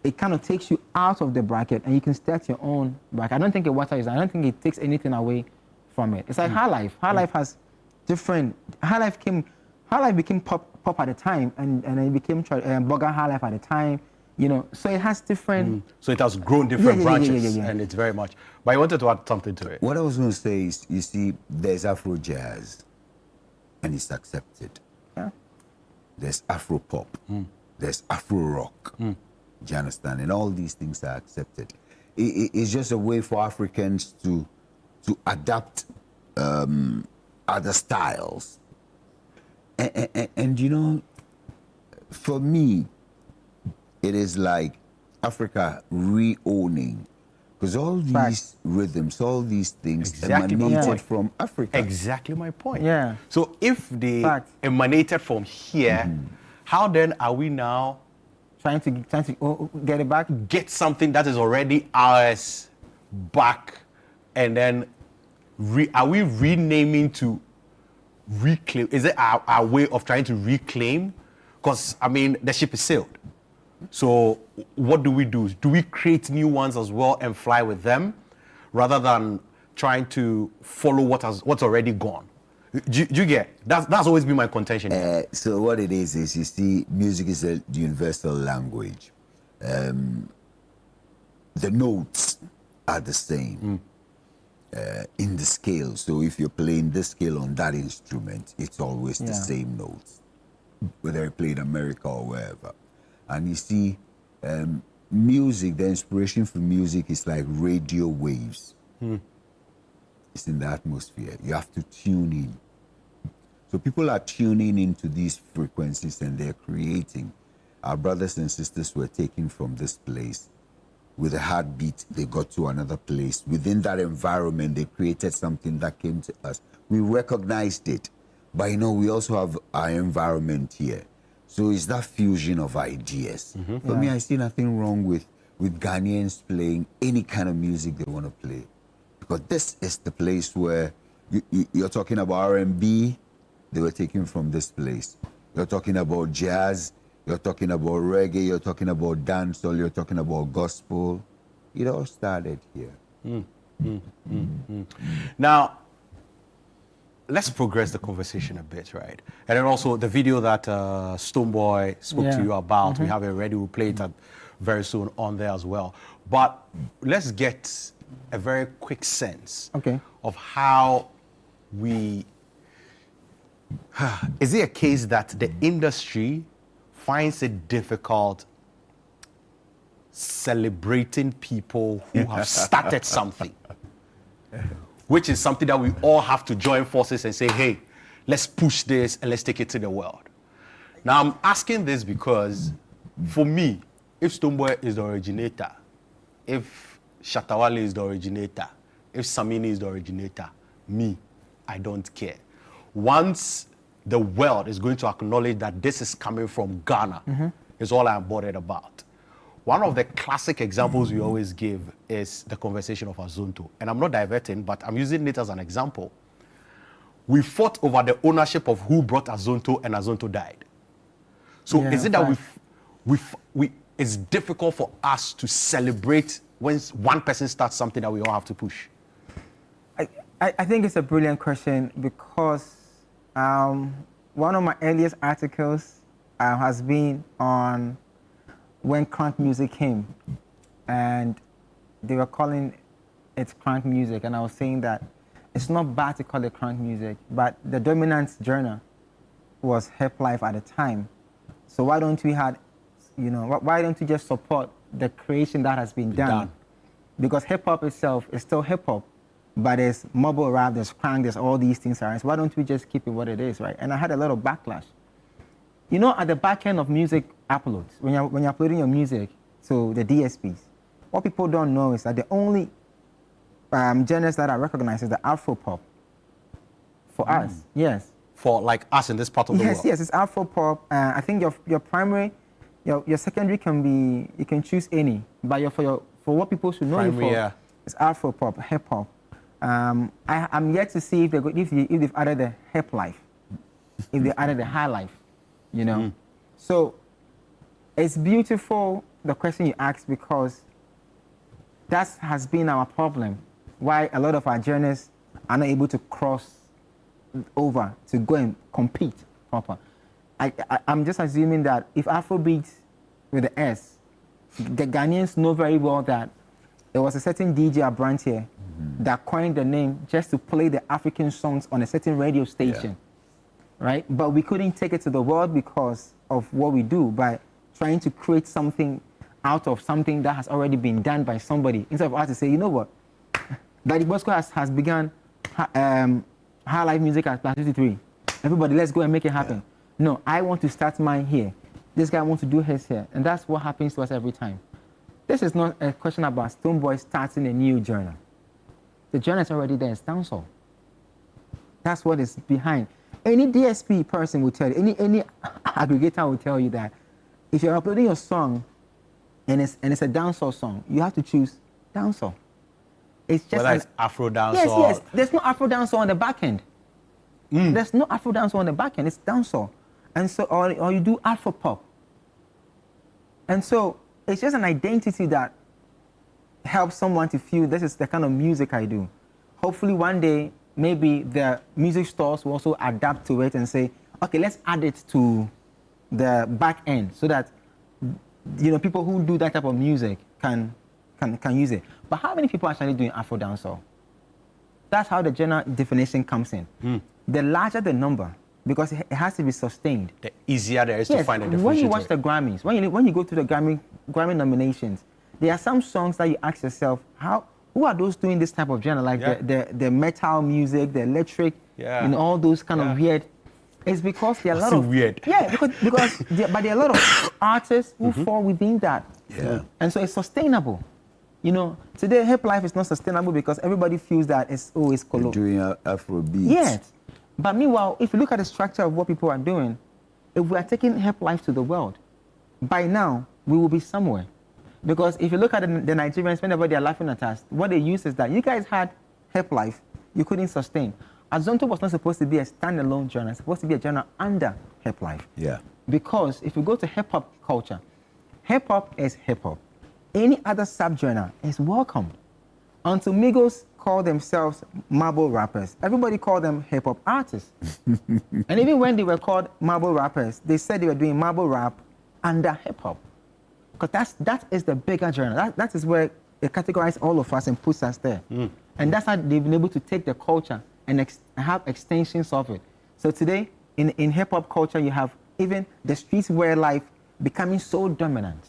it kind of takes you out of the bracket and you can start your own bracket. I don't think it waters. I don't think it takes anything away from it. It's like High Life. High Life has different. High Life became pop at the time, and it became Bugger High Life at the time. You know, so it has different. So it has grown different branches, and it's very much. But I wanted to add something to it. What I was going to say is, you see, there's Afro jazz, and it's accepted. There's Afro pop. There's Afro rock. Do you understand? And all these things are accepted. it's just a way for Africans to adapt other styles. And you know, for me, it is like Africa re-owning, because all these rhythms, all these things emanated from Africa. Exactly my point. Yeah. So if they emanated from here, how then are we now trying to get it back? Get something that is already ours back, and then are we renaming to reclaim? Is it our way of trying to reclaim? Because I mean, the ship is sailed. So what do? Do we create new ones as well and fly with them, rather than trying to follow what's already gone? Do you get? That's always been my contention. So what it is you see, music is a universal language. The notes are the same in the scale. So if you're playing this scale on that instrument, it's always the same notes, whether you play in America or wherever. And you see, music, the inspiration for music is like radio waves. It's in the atmosphere. You have to tune in. So people are tuning into these frequencies and they're creating. Our brothers and sisters were taken from this place. With a heartbeat, they got to another place. Within that environment, they created something that came to us. We recognized it. But you know, we also have our environment here. So it's that fusion of ideas. For me, I see nothing wrong with Ghanaians playing any kind of music they want to play. Because this is the place where you're talking about R&B, they were taken from this place. You're talking about jazz, you're talking about reggae, you're talking about dancehall, you're talking about gospel. It all started here. Now, let's progress the conversation a bit, right? And then also the video that Stonebwoy spoke to you about, we have it ready, we'll play it very soon on there as well. But let's get a very quick sense of how we... Is it a case that the industry finds it difficult celebrating people who have started something? Which is something that we all have to join forces and say, hey, let's push this and let's take it to the world. Now, I'm asking this because, for me, if Stonebwoy is the originator, if Shatawale is the originator, if Samini is the originator, me, I don't care. Once the world is going to acknowledge that this is coming from Ghana, is all I'm bothered about. One of the classic examples we always give is the conversation of Azonto. And I'm not diverting, but I'm using it as an example. We fought over the ownership of who brought Azonto, and Azonto died. So is it that it's difficult for us to celebrate when one person starts something that we all have to push? I think it's a brilliant question, because one of my earliest articles has been on when crunk music came, and they were calling it crunk music, and I was saying that it's not bad to call it crunk music, but the dominant genre was hip life at the time. So why don't we why don't we just support the creation that has been done? Because hip hop itself is still hip hop, but there's mumble rap, there's crunk, there's all these things around. So why don't we just keep it what it is, right? And I had a lot of backlash. You know, at the back end of music uploads, when you're uploading your music to the DSPs, what people don't know is that the only genres that are recognized is the Afro-pop. For us, yes. For like us in this part of the world? Yes, it's Afro-pop. I think your primary, your secondary can be, you can choose any, but for what people should know primary, you for, it's Afro-pop, hip-hop. I'm yet to see if they've added the hip life, if they added the high life. You know, so it's beautiful, the question you asked, because that has been our problem. Why a lot of our journalists are not able to cross over to go and compete proper. I'm just assuming that if Afrobeat with the S, the Ghanaians know very well that there was a certain DJ Abrant here that coined the name just to play the African songs on a certain radio station. Right? But we couldn't take it to the world because of what we do, by trying to create something out of something that has already been done by somebody, instead of us to say, you know what, Daddy Bosco has begun high life music at Plus 53. Everybody, let's go and make it happen. No, I want to start mine here. This guy wants to do his here. And that's what happens to us every time. This is not a question about Stonebwoy starting a new genre. The genre is already there, it's dancehall. That's what is behind. Any DSP person will tell you, any aggregator will tell you that if you're uploading your song and it's a dancehall song, you have to choose dancehall. It's just whether it's Afro-dancehall. Yes. There's no Afro-dancehall on the back end. There's no Afro-dancehall on the back end. It's dancehall. And so, or you do Afro-pop. And so, it's just an identity that helps someone to feel this is the kind of music I do. Hopefully one day, maybe the music stores will also adapt to it and say, okay, let's add it to the back end so that, you know, people who do that type of music can use it. But how many people are actually doing Afro-dancehall? That's how the general definition comes in. The larger the number, because it has to be sustained. The easier there is to find a differentiator. When you watch the Grammys, when you go to the Grammy nominations, there are some songs that you ask yourself, who are those doing this type of genre, like the metal music, the electric, and all those kind of weird. It's because there are a lot of weird. Yeah, because there are a lot of artists who fall within that. Yeah. And so it's sustainable. You know, today hip life is not sustainable because everybody feels that it's color. Doing Afrobeat. Yes. But meanwhile, if you look at the structure of what people are doing, if we are taking hip life to the world, by now we will be somewhere. Because if you look at the Nigerians, whenever they are laughing at us, what they use is that you guys had hip life, you couldn't sustain. Azonto was not supposed to be a standalone genre, it's supposed to be a genre under hip life. Yeah. Because if you go to hip hop culture, hip hop is hip hop. Any other subgenre is welcome. Until Migos call themselves marble rappers, everybody called them hip hop artists. And even when they were called marble rappers, they said they were doing marble rap under hip hop. Because that is the bigger genre. That is where they categorize all of us and puts us there. And that's how they've been able to take the culture and have extensions of it. So today, in hip-hop culture, you have even the streetwear life becoming so dominant.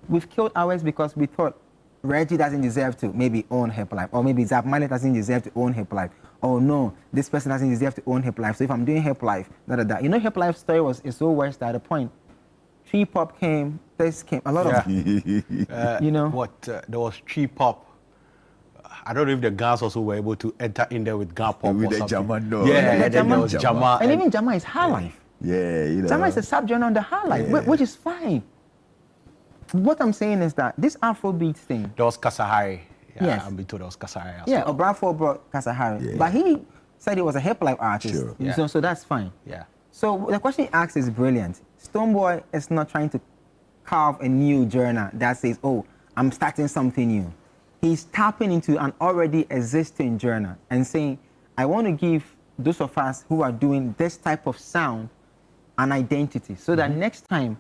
We've killed ours because we thought Reggie doesn't deserve to maybe own hip life, or maybe Zap Miley doesn't deserve to own hip life. Oh no, this person doesn't deserve to own hip life. So if I'm doing hip life, You know, hip life story is so worse at a point. Tree pop came, this came, a lot of, you know. There was tree pop. I don't know if the Gans also were able to enter in there with Gan pop with or the something. Jama, no. Yeah, then there was Jama. And even Jama is high life. Yeah, you know. Jama is a subgenre on the high life, which is fine. What I'm saying is that this Afrobeat thing. There was Kasahari. Yeah, Yes. I'm being told there was Kasahari as Yeah, well. Obrafo brought Kasahari. But he said he was a hip life artist. Sure. Yeah. So that's fine. Yeah. So the question he asks is brilliant. Stonebwoy is not trying to carve a new genre that says, oh, I'm starting something new. He's tapping into an already existing genre and saying, I want to give those of us who are doing this type of sound an identity so that next time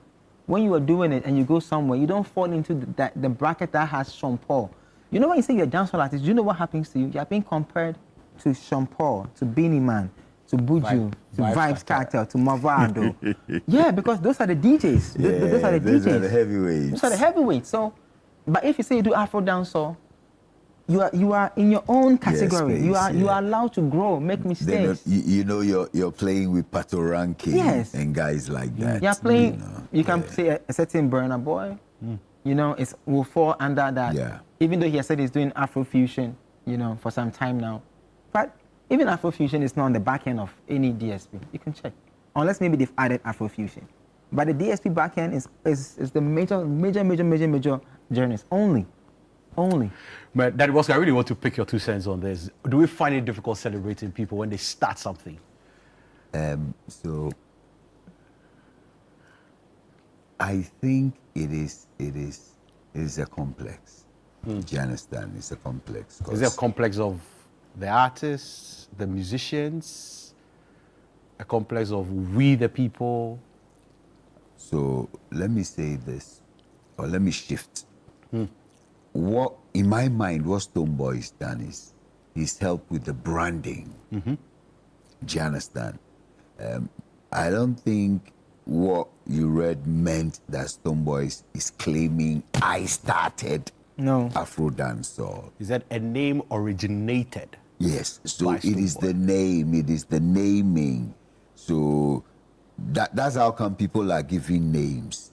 when you are doing it and you go somewhere, you don't fall into the bracket that has Sean Paul. You know when you say you're a dancehall artist, do you know what happens to you? You're being compared to Sean Paul, to Beanie Man, to Buju, to Vibes Cartel, to Mavado. Yeah, because those are the DJs. Those are the DJs. Those are the heavyweights. Those are the heavyweights. So, but if you say you do Afro dancehall, you are in your own category. Yes, you are allowed to grow, make mistakes. You know you're playing with Pato Ranking and guys like that. You're playing. You can say a certain Burna Boy. You know, it will fall under that. Yeah. Even though he has said he's doing Afrofusion, you know, for some time now, but even Afrofusion is not on the back end of any DSP. You can check, unless maybe they've added Afrofusion. But the DSP back end is the major journeys only. But that was, I really want to pick your 2 cents on this. Do we find it difficult celebrating people when they start something? So I think it is a complex. Do you understand? It's a complex. Is it a complex of the artists, the musicians, a complex of we the people? So let me say this, or let me shift. What, in my mind, what Stonebwoy has done is he's helped with the branding. Do you understand? I don't think what you read meant that Stonebwoy is claiming I started Afro-dancehall. Is that a name originated? Yes, so it is the name, it is the naming. So that's how come people are giving names.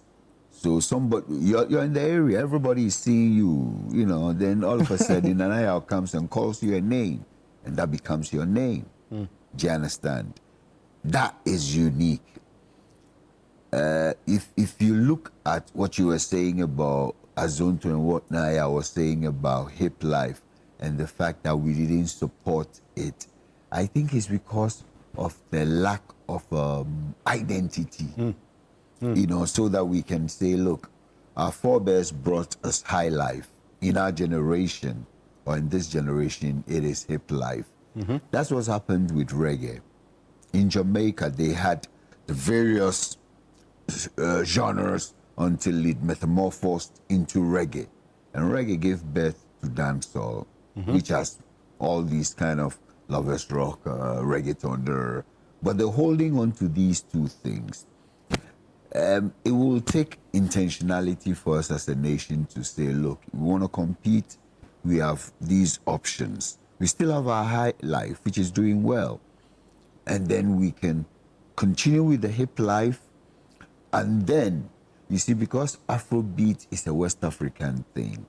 So somebody, you're in the area, everybody is seeing you, you know, then all of a sudden Nana comes and calls you a name, and that becomes your name. Do you understand? That is unique. If you look at what you were saying about Azonto and what Naya was saying about hip life and the fact that we didn't support it, I think it's because of the lack of identity. You know, so that we can say, look, our forebears brought us high life. In our generation, or in this generation, it is hip life. That's what's happened with reggae. In Jamaica, they had the various genres until it metamorphosed into reggae. And reggae gave birth to dancehall, which has all these kind of lovers rock, reggaeton. But they're holding on to these two things. It will take intentionality for us as a nation to say, look, we want to compete, we have these options. We still have our high life, which is doing well. And then we can continue with the hip life. And then, you see, because Afrobeat is a West African thing,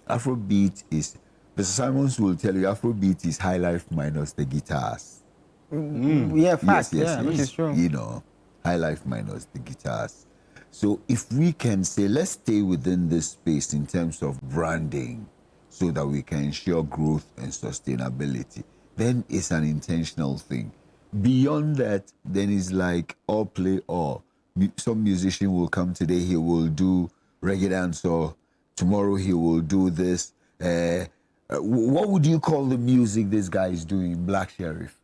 Afrobeat is, Mr. Simons will tell you, Afrobeat is high life minus the guitars. Yeah, fact, yes, which is true. You know, high life minus the guitars. So if we can say, let's stay within this space in terms of branding so that we can ensure growth and sustainability, then it's an intentional thing. Beyond that, then it's like all play all. Some musician will come today, he will do reggae dance, or tomorrow he will do this. What would you call the music this guy is doing, Black Sheriff?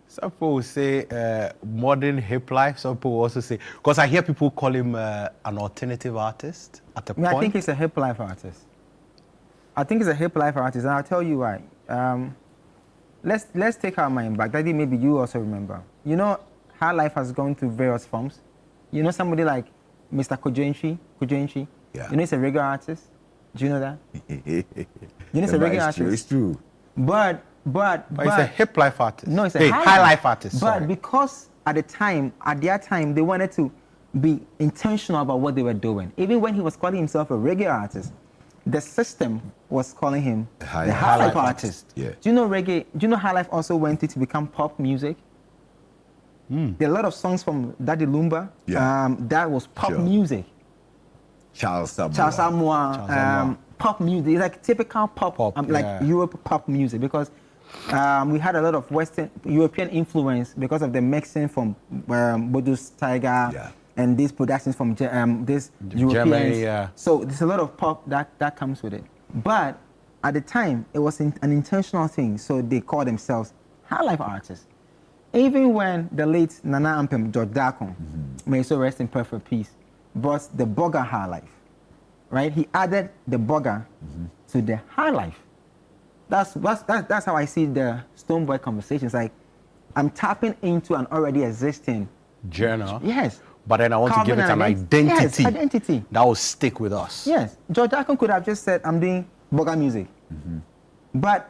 Some people will say modern hip life. Some people also say, because I hear people call him an alternative artist at a point. I think he's a hip life artist. I think he's a hip life artist, and I'll tell you why. Let's take our mind back. Daddy, maybe you also remember. You know how life has gone through various forms. You know somebody like Mr. Kujenchi? Yeah. You know he's a reggae artist. Do you know that? You know he's a reggae artist. It's true. But he's a hip life artist. No, he's a high life artist. But because at their time, they wanted to be intentional about what they were doing. Even when he was calling himself a reggae artist, the system was calling him the high life artist. Yeah. Do you know reggae? Do you know high life also went to become pop music? There are a lot of songs from Daddy Lumba that was pop music. Charles Samoa. Pop music. It's like typical pop like Europe pop music, because we had a lot of Western European influence because of the mixing from Bodu's Tiger and these productions from this Europeans. Germany, So there's a lot of pop that comes with it. But at the time, it was an intentional thing. So they call themselves high life artists. Even when the late Nana Ampem, George Dakon, may so rest in perfect peace, brought the Bogger high life, right? He added the Bogger to the high life. That's how I see the Stonebwoy conversations. Like, I'm tapping into an already existing genre. Yes. But then I want to give it an identity. Yes, identity. That will stick with us. Yes. George Dakon could have just said, I'm doing Bogger music. But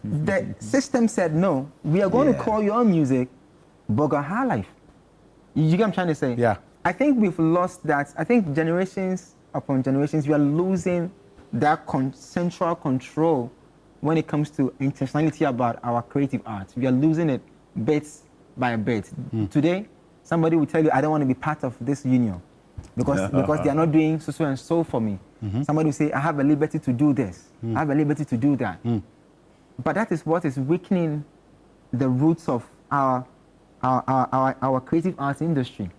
the system said, no, we are going to call your music Bogger High Life. You get what I'm trying to say? Yeah. I think we've lost that. I think generations upon generations, we are losing that central control when it comes to intentionality about our creative art. We are losing it bit by bit. Today, somebody will tell you, I don't want to be part of this union because they are not doing so and so for me. Somebody will say, I have a liberty to do this. I have a liberty to do that. But that is what is weakening the roots of our creative arts industry.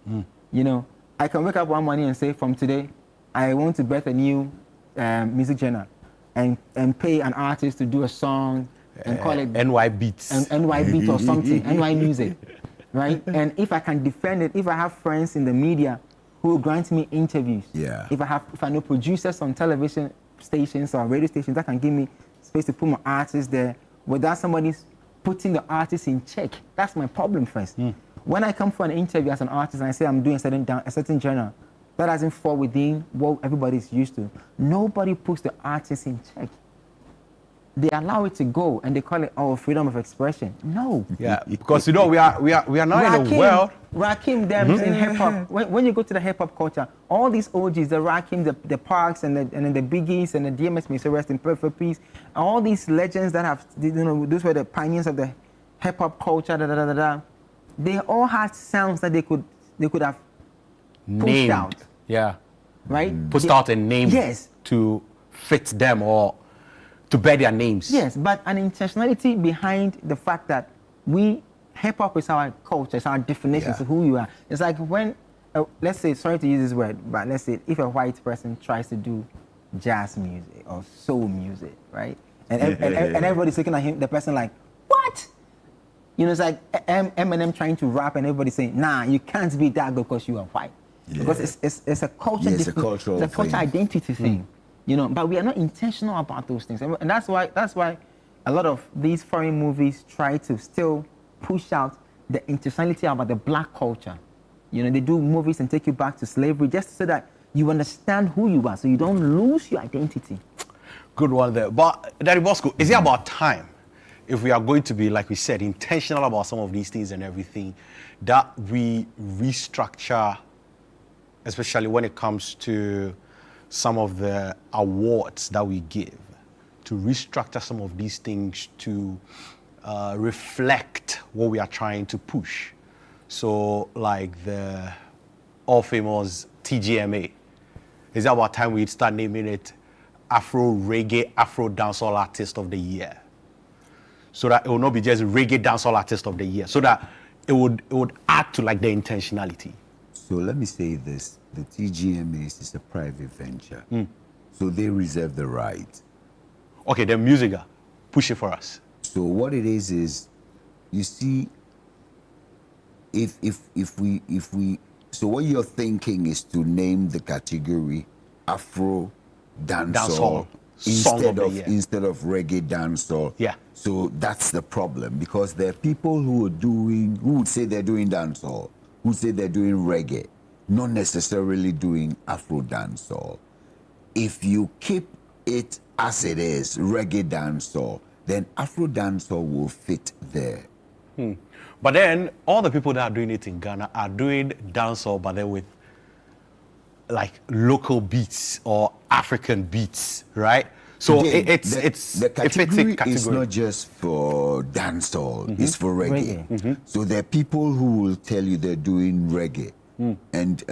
You know, I can wake up one morning and say, from today, I want to birth a new music genre and pay an artist to do a song and call it NY Beats. NY Beats or something, NY Music, right? And if I can defend it, if I have friends in the media who grant me interviews, if I know producers on television stations or radio stations that can give me space to put my artists there without somebody putting the artist in check. That's my problem first. when I come for an interview as an artist and I say I'm doing a certain genre, that doesn't fall within what everybody's used to. Nobody puts the artist in check. They allow it to go and they call it freedom of expression. No. Yeah, because we are not in a world. Rakim, them in hip hop. When you go to the hip hop culture, all these OGs, the Rakim, the Parks, and then the Biggies and the DMX, may so rest in perfect peace. All these legends that have, those were the pioneers of the hip hop culture. They all had sounds that they could have pushed out. Yeah. Right. Pushed out a name. Yes. To fit them or to bear their names. Yes, but an intentionality behind the fact that hip-hop is our culture, it's our definition of who you are. It's like when, let's say, sorry to use this word, but let's say if a white person tries to do jazz music or soul music, right? And everybody's looking at him, the person like, what? It's like Eminem trying to rap and everybody's saying, nah, you can't be that good because you are white. Yeah. Because it's a culture, it's a cultural it's a culture identity thing. But we are not intentional about those things, and that's why a lot of these foreign movies try to still push out the intentionality about the black culture. They do movies and take you back to slavery just so that you understand who you are, so you don't lose your identity. Good one there. But Daddy Bosco, is it about time, if we are going to be, like we said, intentional about some of these things and everything, that we restructure, especially when it comes to some of the awards that we give, to restructure some of these things to reflect what we are trying to push? So like the all-famous TGMA, is it about time we start naming it Afro-dancehall Artist of the Year? So that it will not be just Reggae Dancehall Artist of the Year, so that it would add to like the intentionality. So let me say this. The TGMAs is a private venture. So they reserve the right. Okay, the music, push it for us. So what it is, you see, if we, so what you're thinking is to name the category Afro-dancehall instead of Reggae Dancehall. Yeah. So that's the problem, because there are people who would say they're doing dancehall, who say they're doing reggae, not necessarily doing Afro-dancehall. If you keep it as it is, reggae dancehall, then Afro-dancehall will fit there. But then all the people that are doing it in Ghana are doing dancehall, but then with like local beats or African beats, right? So the category is not just for dancehall, it's for reggae. So there are people who will tell you they're doing reggae. And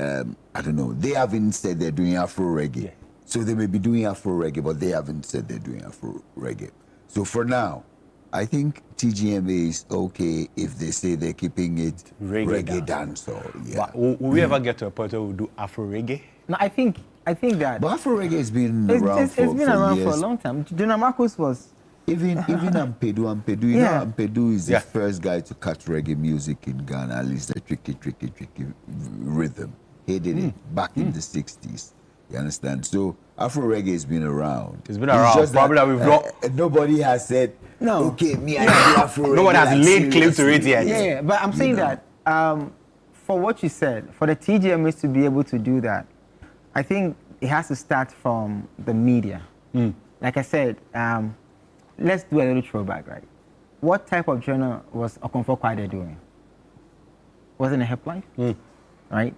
I don't know, they haven't said they're doing Afro reggae. Yeah. So they may be doing Afro reggae, but they haven't said they're doing Afro reggae. So for now, I think TGMA is okay if they say they're keeping it reggae dancehall. Yeah. But will we ever get to a point where we do Afro reggae? No, I think that. But Afro reggae has been around for years. It's been around for a long time. Jonah Marcus was. Even Ampedu, you know, Ampedu is the first guy to catch reggae music in Ghana, at least a tricky rhythm. He did it back in the 60s. You understand? So Afro reggae has been around. It's been around. Just probably that we've got. Nobody has said, no. Okay, me, I do Afro reggae. Nobody has laid claim to it yet. Yeah, but I'm saying that for what you said, for the TGMs to be able to do that, I think it has to start from the media. Like I said, let's do a little throwback, right? What type of genre was Okomfo Kwade doing? Wasn't it Hip Life? Right?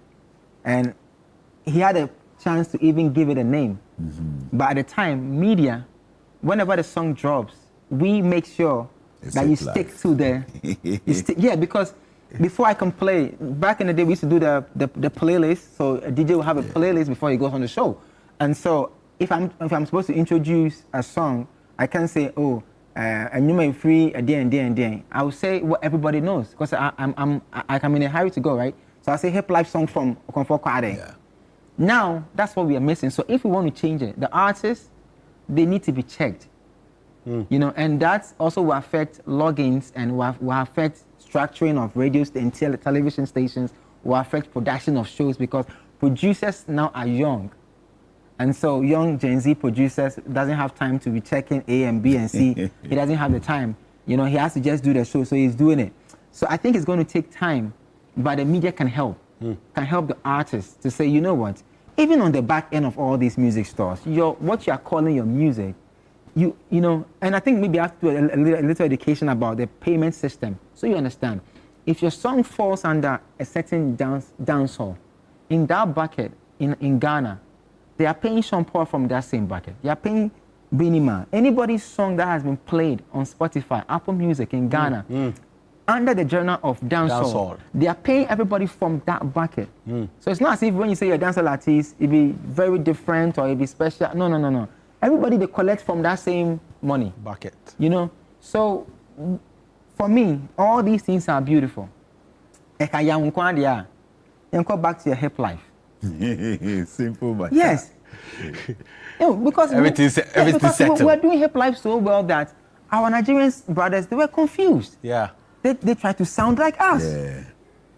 And he had a chance to even give it a name. But at the time, media, whenever the song drops, we make sure that you stick to the... because before I can play, back in the day, we used to do the playlist. So a DJ will have a playlist before he goes on the show. And so if I'm supposed to introduce a song, I can't say, and you may free a day and day and day. I will say what everybody knows because I'm in a hurry to go, right? So I say Hip Life song from Okomfo Kwade. Yeah. Now that's what we are missing. So if we want to change it, the artists, they need to be checked, you know, and that also will affect logins and will affect structuring of radio and television stations, will affect production of shows because producers now are young. And so young Gen Z producers doesn't have time to be checking A and B and C. He doesn't have the time. You know, he has to just do the show, so he's doing it. So I think it's going to take time but the media can help. Can help the artists to say, you know what? Even on the back end of all these music stores, what you are calling your music, you know, and I think maybe I have to do a little education about the payment system, so you understand. If your song falls under a certain dancehall, in that bucket in Ghana, they are paying Sean Paul from that same bucket. They are paying Binima. Anybody's song that has been played on Spotify, Apple Music in Ghana, under the genre of dancehall, they are paying everybody from that bucket. So it's not as if when you say you're a dancehall artist, it be very different or it be special. No. Everybody, they collect from that same money. Bucket. You know? So, for me, all these things are beautiful. Back to your hip life. Simple, man. Yes. Because we're doing hip life so well that our Nigerian brothers, they were confused. Yeah. They tried to sound like us. Yeah.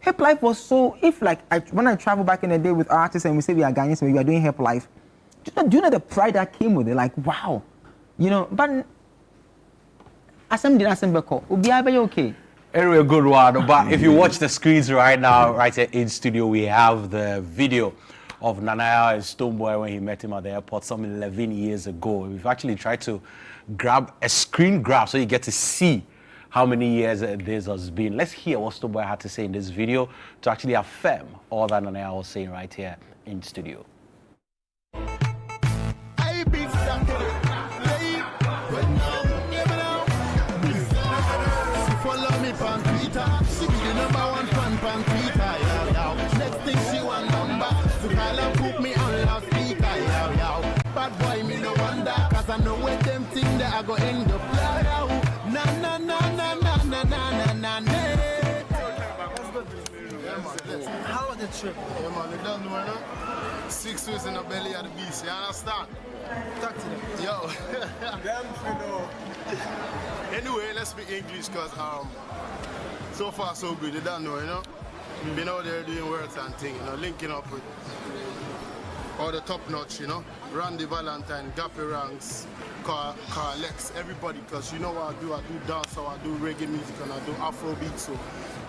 Hip life was so, when I travel back in the day with artists and we say we are Ghanaians and we are doing hip life, do you know the pride that came with it? Like, wow. You know, but we'll be okay. Anyway, good one. But if you watch the screens right now, right here in studio, we have the video of Nanaya and Stonebwoy when he met him at the airport some 11 years ago. We've actually tried to grab a screen grab so you get to see how many years this has been. Let's hear what Stonebwoy had to say in this video to actually affirm all that Nanaya was saying right here in studio. I know where them things that I go end up. Na na na na na na na na na. How was the trip? Yeah, man, you don't know, no? 6 weeks in the belly of the beast, you understand? Talk to them. Yo. Damn, you know. Anyway, let's speak English, because so far so good, you don't know, you know? Been out there doing works and things, you know, linking up with all the top notch, you know? Randy Valentine, Gappy Ranks, Carl Lex, everybody, because you know what I do dancehall, I do reggae music, and I do Afro-beat, so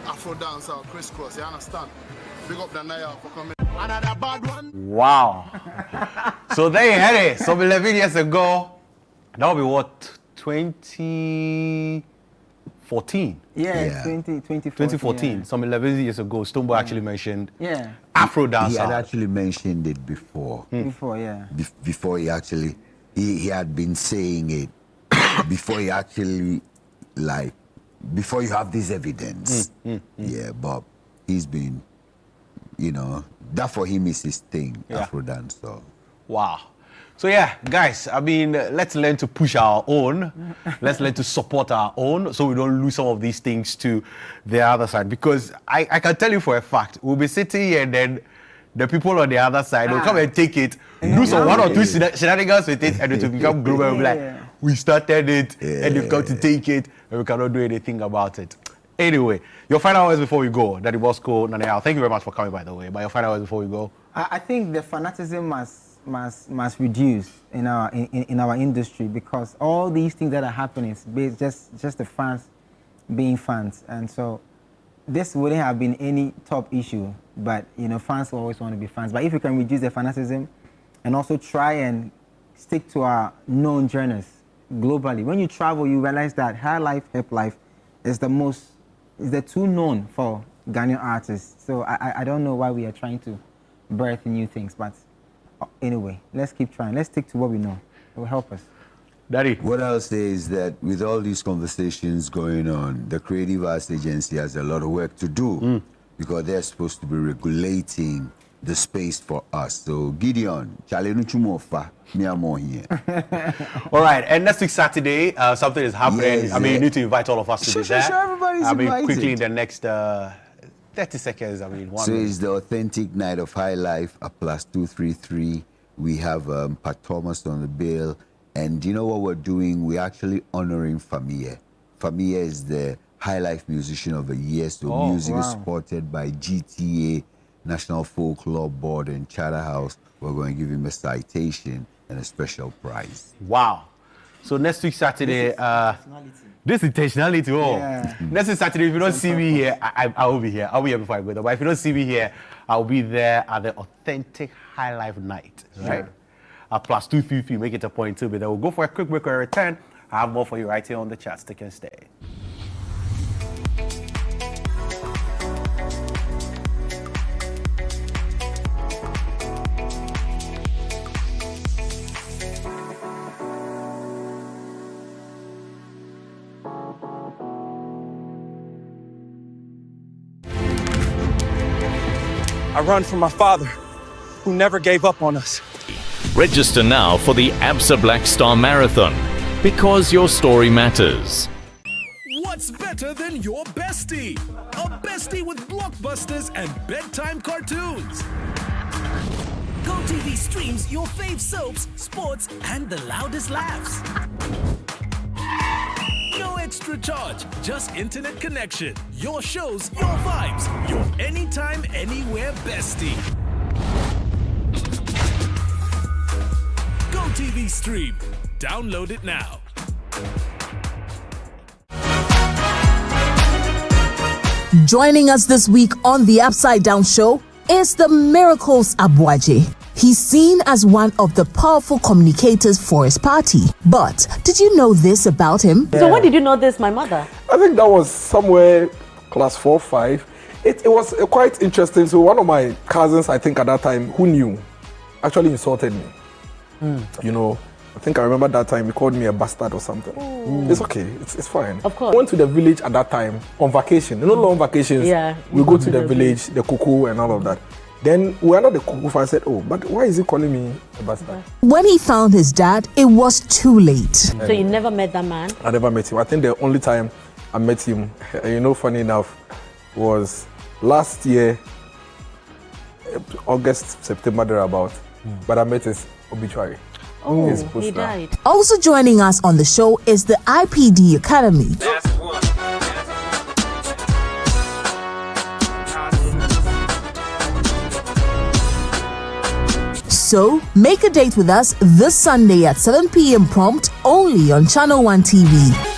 Afro-dancehall, crisscross, you understand? Big up the Naya for coming. Another bad one. Wow. So there you had it. Some 11 years ago, that would be what, 2014? Yeah. 2014. 2014. Yeah. Some 11 years ago, Stonebwoy actually mentioned Afro-dancehall. He had actually mentioned it before. Before, yeah. Before he actually, he had been saying it. Before he actually, before you have this evidence. Yeah, but he's been, you know, that for him is his thing, Afro-dancehall. Wow. So yeah, guys, I mean, let's learn to push our own. Let's learn to support our own so we don't lose some of these things to the other side. Because I can tell you for a fact, we'll be sitting here and then the people on the other side will come and take it, do some 1 or 2 shenanigans with it, and it will become global. We'll be like, we started it, and they've come to take it, and we cannot do anything about it. Anyway, your final words before we go. Daddy Bosco, Nanaya, thank you very much for coming, by the way. But your final words before we go. I think the fanaticism must reduce in our industry, because all these things that are happening is just the fans being fans, and so this wouldn't have been any top issue. But you know, fans always want to be fans. But if you can reduce the fanaticism and also try and stick to our known genres globally, when you travel, you realize that high life, hip life is the two known for Ghanaian artists. So I don't know why we are trying to birth new things, but anyway, let's keep trying. Let's stick to what we know. It will help us. Daddy. What I'll say is that with all these conversations going on, the Creative Arts Agency has a lot of work to do because they're supposed to be regulating the space for us. So Gideon, here. All right, and next week Saturday, something is happening. Yes, I mean, you need to invite all of us to be there. Sure, everybody's invited. Quickly in the next 30 seconds. I mean, So it's the authentic night of high life, a +233. We have Pat Thomas on the bill. And you know what we're doing? We're actually honoring Famia. Famia is the High Life Musician of the Year. So music is supported by GTA, National Folklore Board, and Charter House. We're going to give him a citation and a special prize. Wow. So next week Saturday, this intentionality. Oh, next week Saturday, if you don't see me here, I will be here. I'll be here before I go there. But if you don't see me here, I'll be there at the authentic High Life night, right? Plus 250, make it a point to be there. We'll go for a quick break or a return. I have more for you right here on the chat. Stick and stay. I run from my father, who never gave up on us. Register now for the ABSA Black Star Marathon, because your story matters. What's better than your bestie? A bestie with blockbusters and bedtime cartoons. GoTV streams your fave soaps, sports, and the loudest laughs. No extra charge, just internet connection. Your shows, your vibes, your anytime, anywhere bestie. GoTV Stream. Download it now. Joining us this week on the Upside Down Show is the Miracles Abuaje. He's seen as one of the powerful communicators for his party. But did you know this about him? So when did you know this, my mother? I think that was somewhere class 4, 5. It was quite interesting. So one of my cousins, I think at that time, who knew, actually insulted me. You know, I think I remember that time he called me a bastard or something. It's okay, it's fine. Of course. I went to the village at that time on vacation. You know, long vacations. Yeah. We go to the village, the cuckoo and all of that. Then we are not the cuckoo. I said, oh, but why is he calling me a bastard? When he found his dad, it was too late. So you never met that man? I never met him. I think the only time I met him, you know, funny enough, was last year, August, September, thereabout. But I met his obituary. Oh, he died. Also joining us on the show is the IPD Academy. So, make a date with us this Sunday at 7 p.m. prompt, only on Channel 1 TV.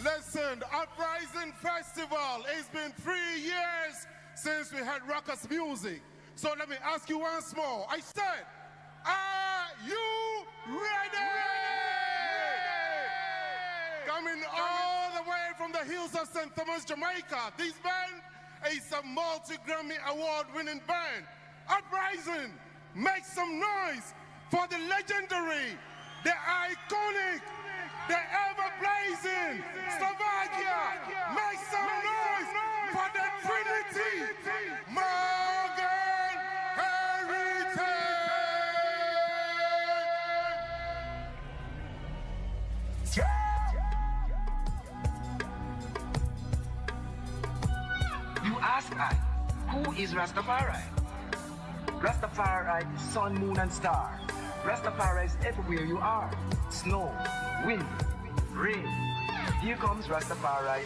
Listen, the Uprising Festival, it's been 3 years since we had ruckus music. So let me ask you once more. I said, are you ready? Coming all the way from the hills of St. Thomas, Jamaica, this band is a multi-Grammy award-winning band. Uprising, make some noise for the legendary, the iconic, the ever-blazing Slovakia. Make some noise for the Trinity Morgan Heritage. You ask I, who is Rastafari? Rastafari is sun, moon, and star. Rastafari is everywhere you are. Snow, wind, rain. Here comes Rastafari.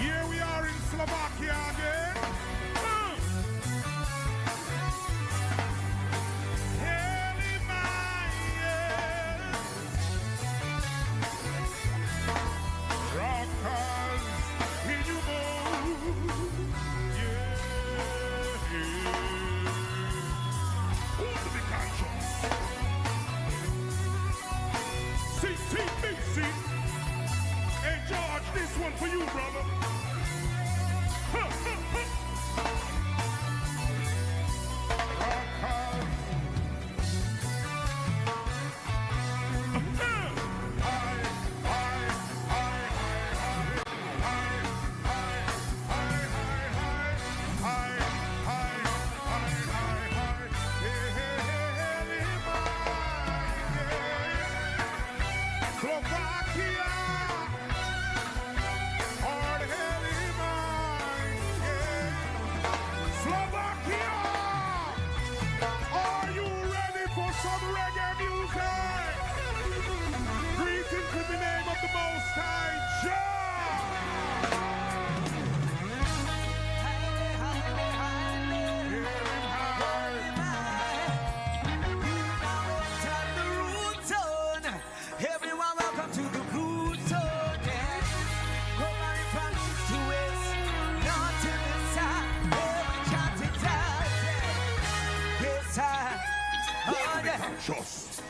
Here we are in Slovakia again. Rockers, here you go. Who's the big conscience? CTBC. This one for you, brother.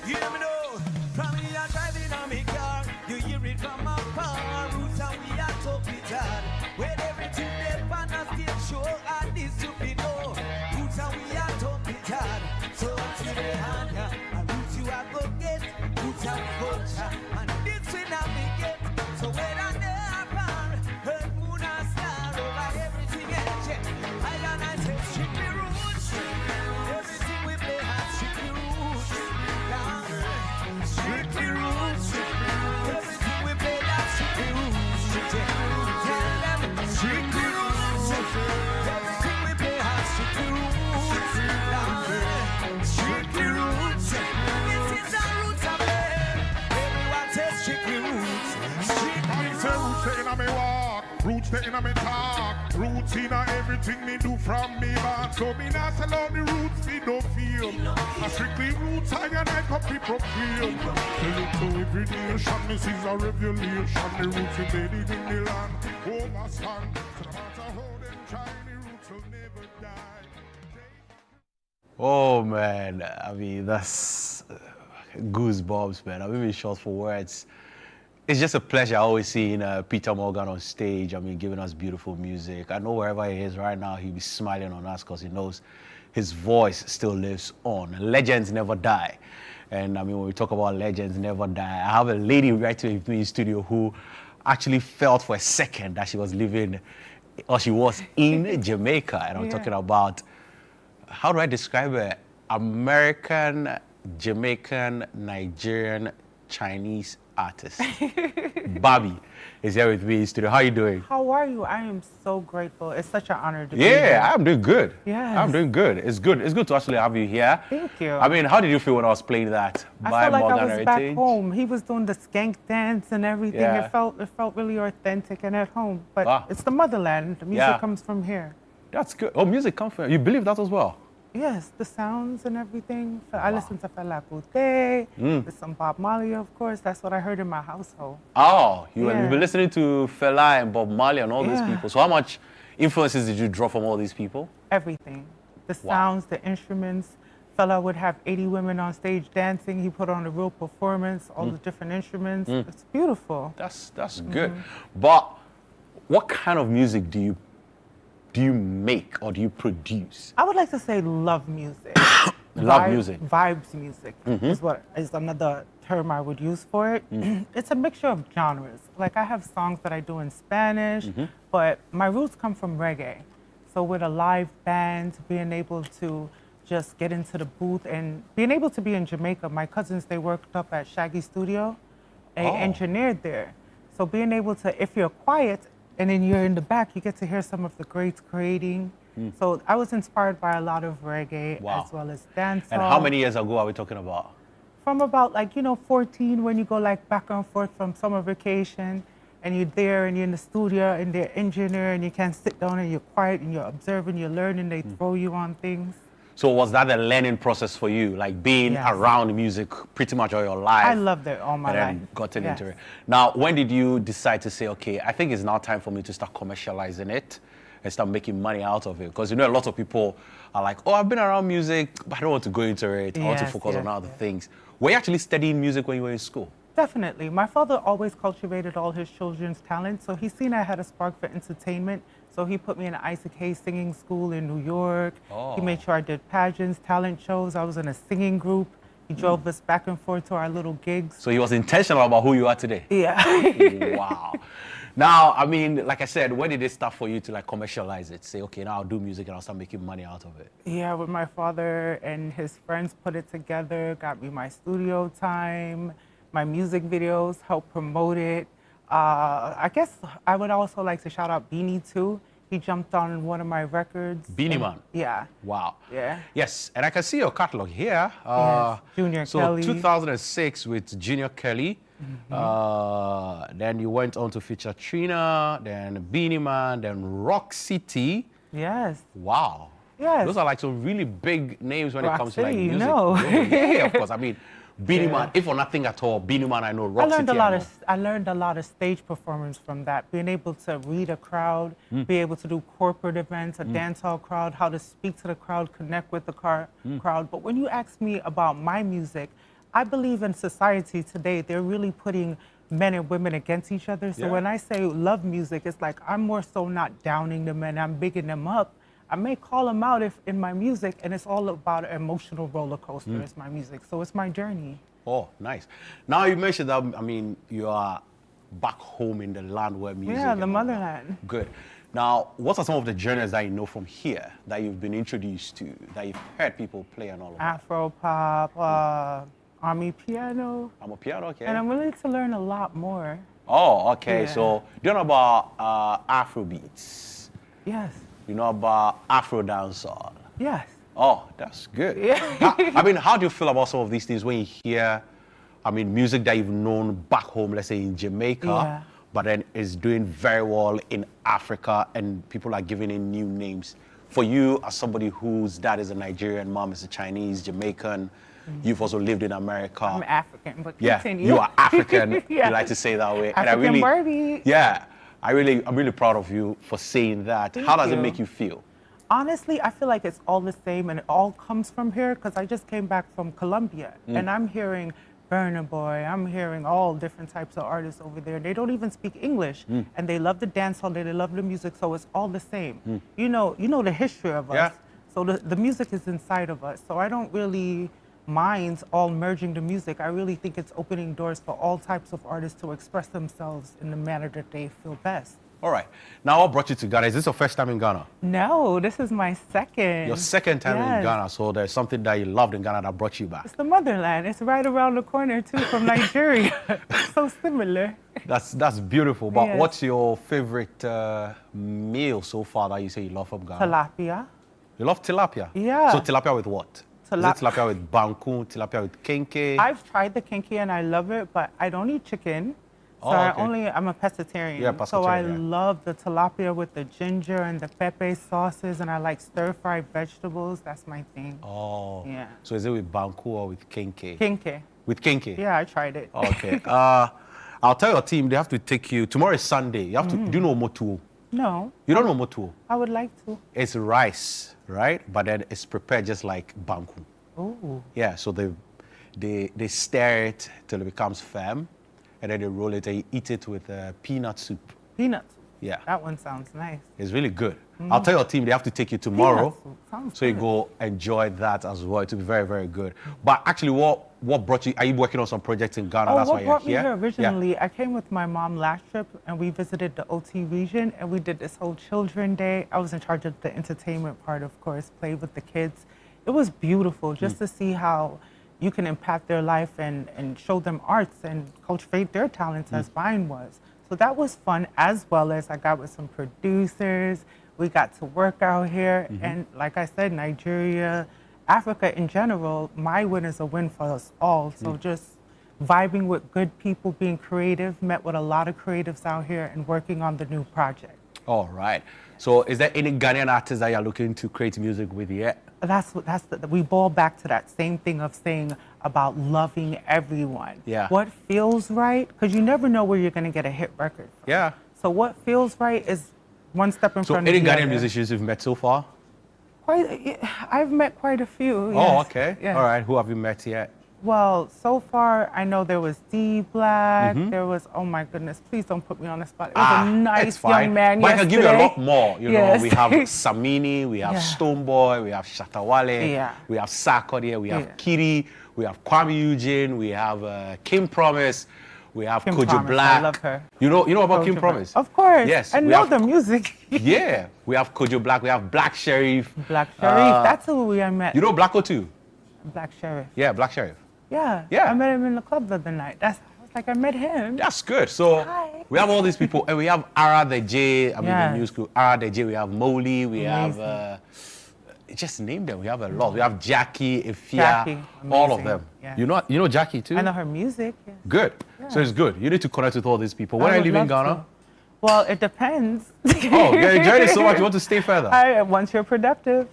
You never know. From me, I'm driving on my car. You hear it from afar. Roots and we are top it hard. When everything they pan a stage show, and this to be know. Roots and we are top it hard. So until they hand ya, and roots you are go get. Roots and culture, and this we now we get. So when I never heard moon and star over everything else, I say strictly roots. Everything we play has strictly roots. Strictly roots. Everything we play that's strictly roots. Tell them strictly roots. Everything we play has strictly roots. Strictly roots. This is our roots of it. Everyone says strictly roots. Strictly roots taking on me walk, roots taking on me talk, roots in everything me do from me back. So me not sell out the roots me don't feel. I strictly roots I and I copy proclaim. Tell it to every nation, this is a revelation. The roots embedded in the land, overstand. So no matter how them try, the roots will never die. Oh man, I mean that's goosebumps, man. I'm even short for words. It's just a pleasure always seeing Peter Morgan on stage. I mean, giving us beautiful music. I know wherever he is right now, he'll be smiling on us because he knows his voice still lives on. Legends never die. And I mean, when we talk about legends never die, I have a lady right here with me in studio who actually felt for a second that she was living, or she was in Jamaica. And I'm talking about, how do I describe her? American, Jamaican, Nigerian, Chinese artist. Bobby is here with me in studio. How are you doing? How are you? I am so grateful. It's such an honor to be here. Yeah, I'm doing good. Yes. I'm doing good. It's good. It's good to actually have you here. Thank you. I mean, how did you feel when I was playing that? I felt like I was back home. He was doing the skank dance and everything. Yeah. It felt really authentic and at home. But it's the motherland. The music comes from here. That's good. Oh, music comes from here. You believe that as well? Yes, the sounds and everything. I listen to Fela Kuti, there's some Bob Marley, of course. That's what I heard in my household. Oh, you've been listening to Fela and Bob Marley and all these people. So how much influences did you draw from all these people? Everything. The sounds, the instruments. Fela would have 80 women on stage dancing. He put on a real performance, all the different instruments. It's beautiful. That's good. But what kind of music do you make or do you produce? I would like to say love music. Music. Vibes music is another term I would use for it. It's a mixture of genres. Like I have songs that I do in Spanish, but my roots come from reggae. So with a live band, being able to just get into the booth and being able to be in Jamaica. My cousins, they worked up at Shaggy Studio. They engineered there. So being able to, if you're quiet, and then you're in the back, you get to hear some of the greats creating. So I was inspired by a lot of reggae as well as dancehall. And how many years ago are we talking about? From about 14 when you go back and forth from summer vacation and you're there and you're in the studio and they're engineer and you can't sit down and you're quiet and you're observing, you're learning, they throw you on things. So was that a learning process for you, like being around music pretty much all your life? I loved it all my life. And then gotten into it. Now, when did you decide to say, okay, I think it's now time for me to start commercializing it and start making money out of it? Because a lot of people are like, oh, I've been around music, but I don't want to go into it. I want to focus on other things. Were you actually studying music when you were in school? Definitely. My father always cultivated all his children's talent, so he seen I had a spark for entertainment. So he put me in Isaac Hayes singing school in New York. Oh. He made sure I did pageants, talent shows. I was in a singing group. He drove us back and forth to our little gigs. So he was intentional about who you are today. Yeah. Wow. Now, I mean, like I said, when did it start for you to like commercialize it? Say, okay, now I'll do music and I'll start making money out of it. Yeah, with my father and his friends put it together, got me my studio time, my music videos, helped promote it. I guess I would also like to shout out Beanie too. He jumped on one of my records. Beanie Man. Yeah. Wow. Yeah. Yes, and I can see your catalog here. Yes, Junior so Kelly. 2006 with Junior Kelly. Then you went on to feature Trina, then Beanie Man, then Rock City. Yes. Wow. Yes. Those are like some really big names when Rock it comes to like City, you music. know. Yeah, of course. I mean, Beanie Yeah. Man, if for nothing at all, Beanie Man, I know. Rock I learned City, a lot I of I learned a lot of stage performance from that. Being able to read a crowd, be able to do corporate events, a dance hall crowd, how to speak to the crowd, connect with the crowd. But when you ask me about my music, I believe in society today, they're really putting men and women against each other. So Yeah. when I say love music, it's like I'm more so not downing the men, I'm bigging them up. I may call them out if in my music, and it's all about an emotional roller coaster. It's my music, so it's my journey. Oh, nice. Now you mentioned that, I mean, you are back home in the land where music. Yeah, and the all that. motherland. Good. Now, what are some of the genres that you know from here that you've been introduced to, that you've heard people play and all of that? Afro pop, army piano. I'm a piano, okay. And I'm willing to learn a lot more. Oh, okay. Yeah. So you know about Afro beats. Yes. You know about Afro-dancehall. Yes. Oh, that's good. Yeah. I mean, how do you feel about some of these things when you hear, I mean, music that you've known back home, let's say in Jamaica, Yeah. but then is doing very well in Africa and people are giving it new names? For you, as somebody whose dad is a Nigerian, mom is a Chinese, Jamaican, you've also lived in America. I'm African, but Yeah, continue. you are African. Yeah. You like to say that way. African Barbie. Yeah, I'm really proud of you for saying that. Thank How does it you. make you feel? Honestly, I feel like it's all the same and it all comes from here because I just came back from Colombia and I'm hearing Burna Boy, I'm hearing all different types of artists over there. They don't even speak English and they love the dancehall, they love the music, so it's all the same. You know the history of us. Yeah. So the music is inside of us. So I don't really mind all merging the music. I really think it's opening doors for all types of artists to express themselves in the manner that they feel best. All right. Now, what brought you to Ghana? Is this your first time in Ghana? No, this is my second. Your second time in Yes. Ghana. So there's something that you loved in Ghana that brought you back. It's the motherland. It's right around the corner too from Nigeria. So similar. That's beautiful. But Yes. what's your favorite meal so far that you say you love from Ghana? Tilapia. You love tilapia? Yeah. So tilapia with what? Is it tilapia with banku, tilapia with kenke? I've tried the kinky and I love it, but I don't eat chicken. So Oh, okay. I'm a pescatarian. Yeah, So I pescatarian, yeah. love the tilapia with the ginger and the pepe sauces, and I like stir-fried vegetables. That's my thing. Oh. Yeah. So is it with banku or with kenke? Kinky. With kenke? Yeah, I tried it. Okay. I'll tell your team they have to take you. Tomorrow is Sunday. You have to. Do you know motu? No, You don't know motu? I would like to. It's rice, right? But then it's prepared just like banku. Ooh. Yeah. So they stir it till it becomes firm, and then they roll it and you eat it with peanut soup. Peanuts. Yeah. That one sounds nice. It's really good. I'll tell your team they have to take you tomorrow. Peanut soup. Sounds So you good. go enjoy that as well. It will be very, very good. But actually, what brought you? Are you working on some projects in Ghana? Oh, That's why what you're brought me here. here originally, I came with my mom last trip and we visited the OT region and we did this whole children day. I was in charge of the entertainment part, of course, played with the kids. It was beautiful just to see how you can impact their life and show them arts and cultivate their talents as mine was. So that was fun, as well as I got with some producers. We got to work out here. And like I said, Nigeria, Africa in general, my win is a win for us all. So just vibing with good people, being creative, met with a lot of creatives out here and working on the new project. All right. So is there any Ghanaian artists that you're looking to create music with yet? We boil back to that same thing of saying about loving everyone. Yeah. What feels right, because you never know where you're going to get a hit record from. Yeah. So what feels right is one step in So front any of the Ghanaian other. musicians you've met so far? I've met quite a few. Oh, yes. okay. Yes. All right. Who have you met yet? Well, so far, I know there was D Black. Mhm. There was, oh my goodness, please don't put me on the spot. It was a nice it's fine. young man But I can give you a yesterday. lot more. You know, Yes. we have Samini, we have Yeah. Stoneboy, we have Shatawale, Yeah. we have Sarkodie, we have Yeah. Kitty, we have Kwame Eugene, we have Kim Promise, we have Kim Kojo Promise, Black. I love her. You know about Kojo Kim Black. Promise? Of course. Yes. I we know have- the music. Yeah, we have Kojo Black, we have Black Sheriff. Black Sheriff, that's who I met. You know Blacko too? Black Sheriff. Yeah, Black Sheriff. Yeah. Yeah. I met him in the club the other night. I was like, I met him. That's good. So we have all these people, and we have Ara the J. I mean, Yes. the new school. Ara the J. We have Molly. We Amazing. have just name them. We have a lot. We have Jackie, Ifia, Jackie, all of amazing. them. Yeah. You know Jackie too. I know her music. Yeah. Good. So it's good. You need to connect with all these people. When I are you would leaving love Ghana? to. Well, it depends. Oh, you're enjoying it so much. You want to stay further. Once you're productive.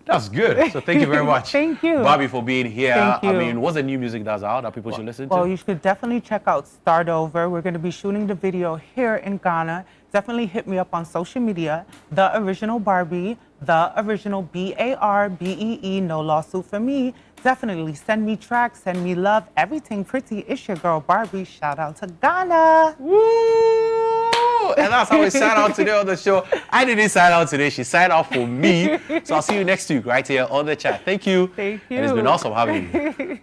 That's good. So thank you very much. Thank you. Bobby, for being here. Thank you. I mean, what's the new music that's out that people should listen to? Well, you should definitely check out Start Over. We're going to be shooting the video here in Ghana. Definitely hit me up on social media. The Original Barbie, The Original BARBEE, no lawsuit for me. Definitely send me tracks, send me love, everything pretty. It's your girl Barbie. Shout out to Ghana. And that's how we sign out today on the show. I didn't sign out today. She signed out for me. So I'll see you next week right here on the chat. Thank you. Thank you. And it's been awesome having you.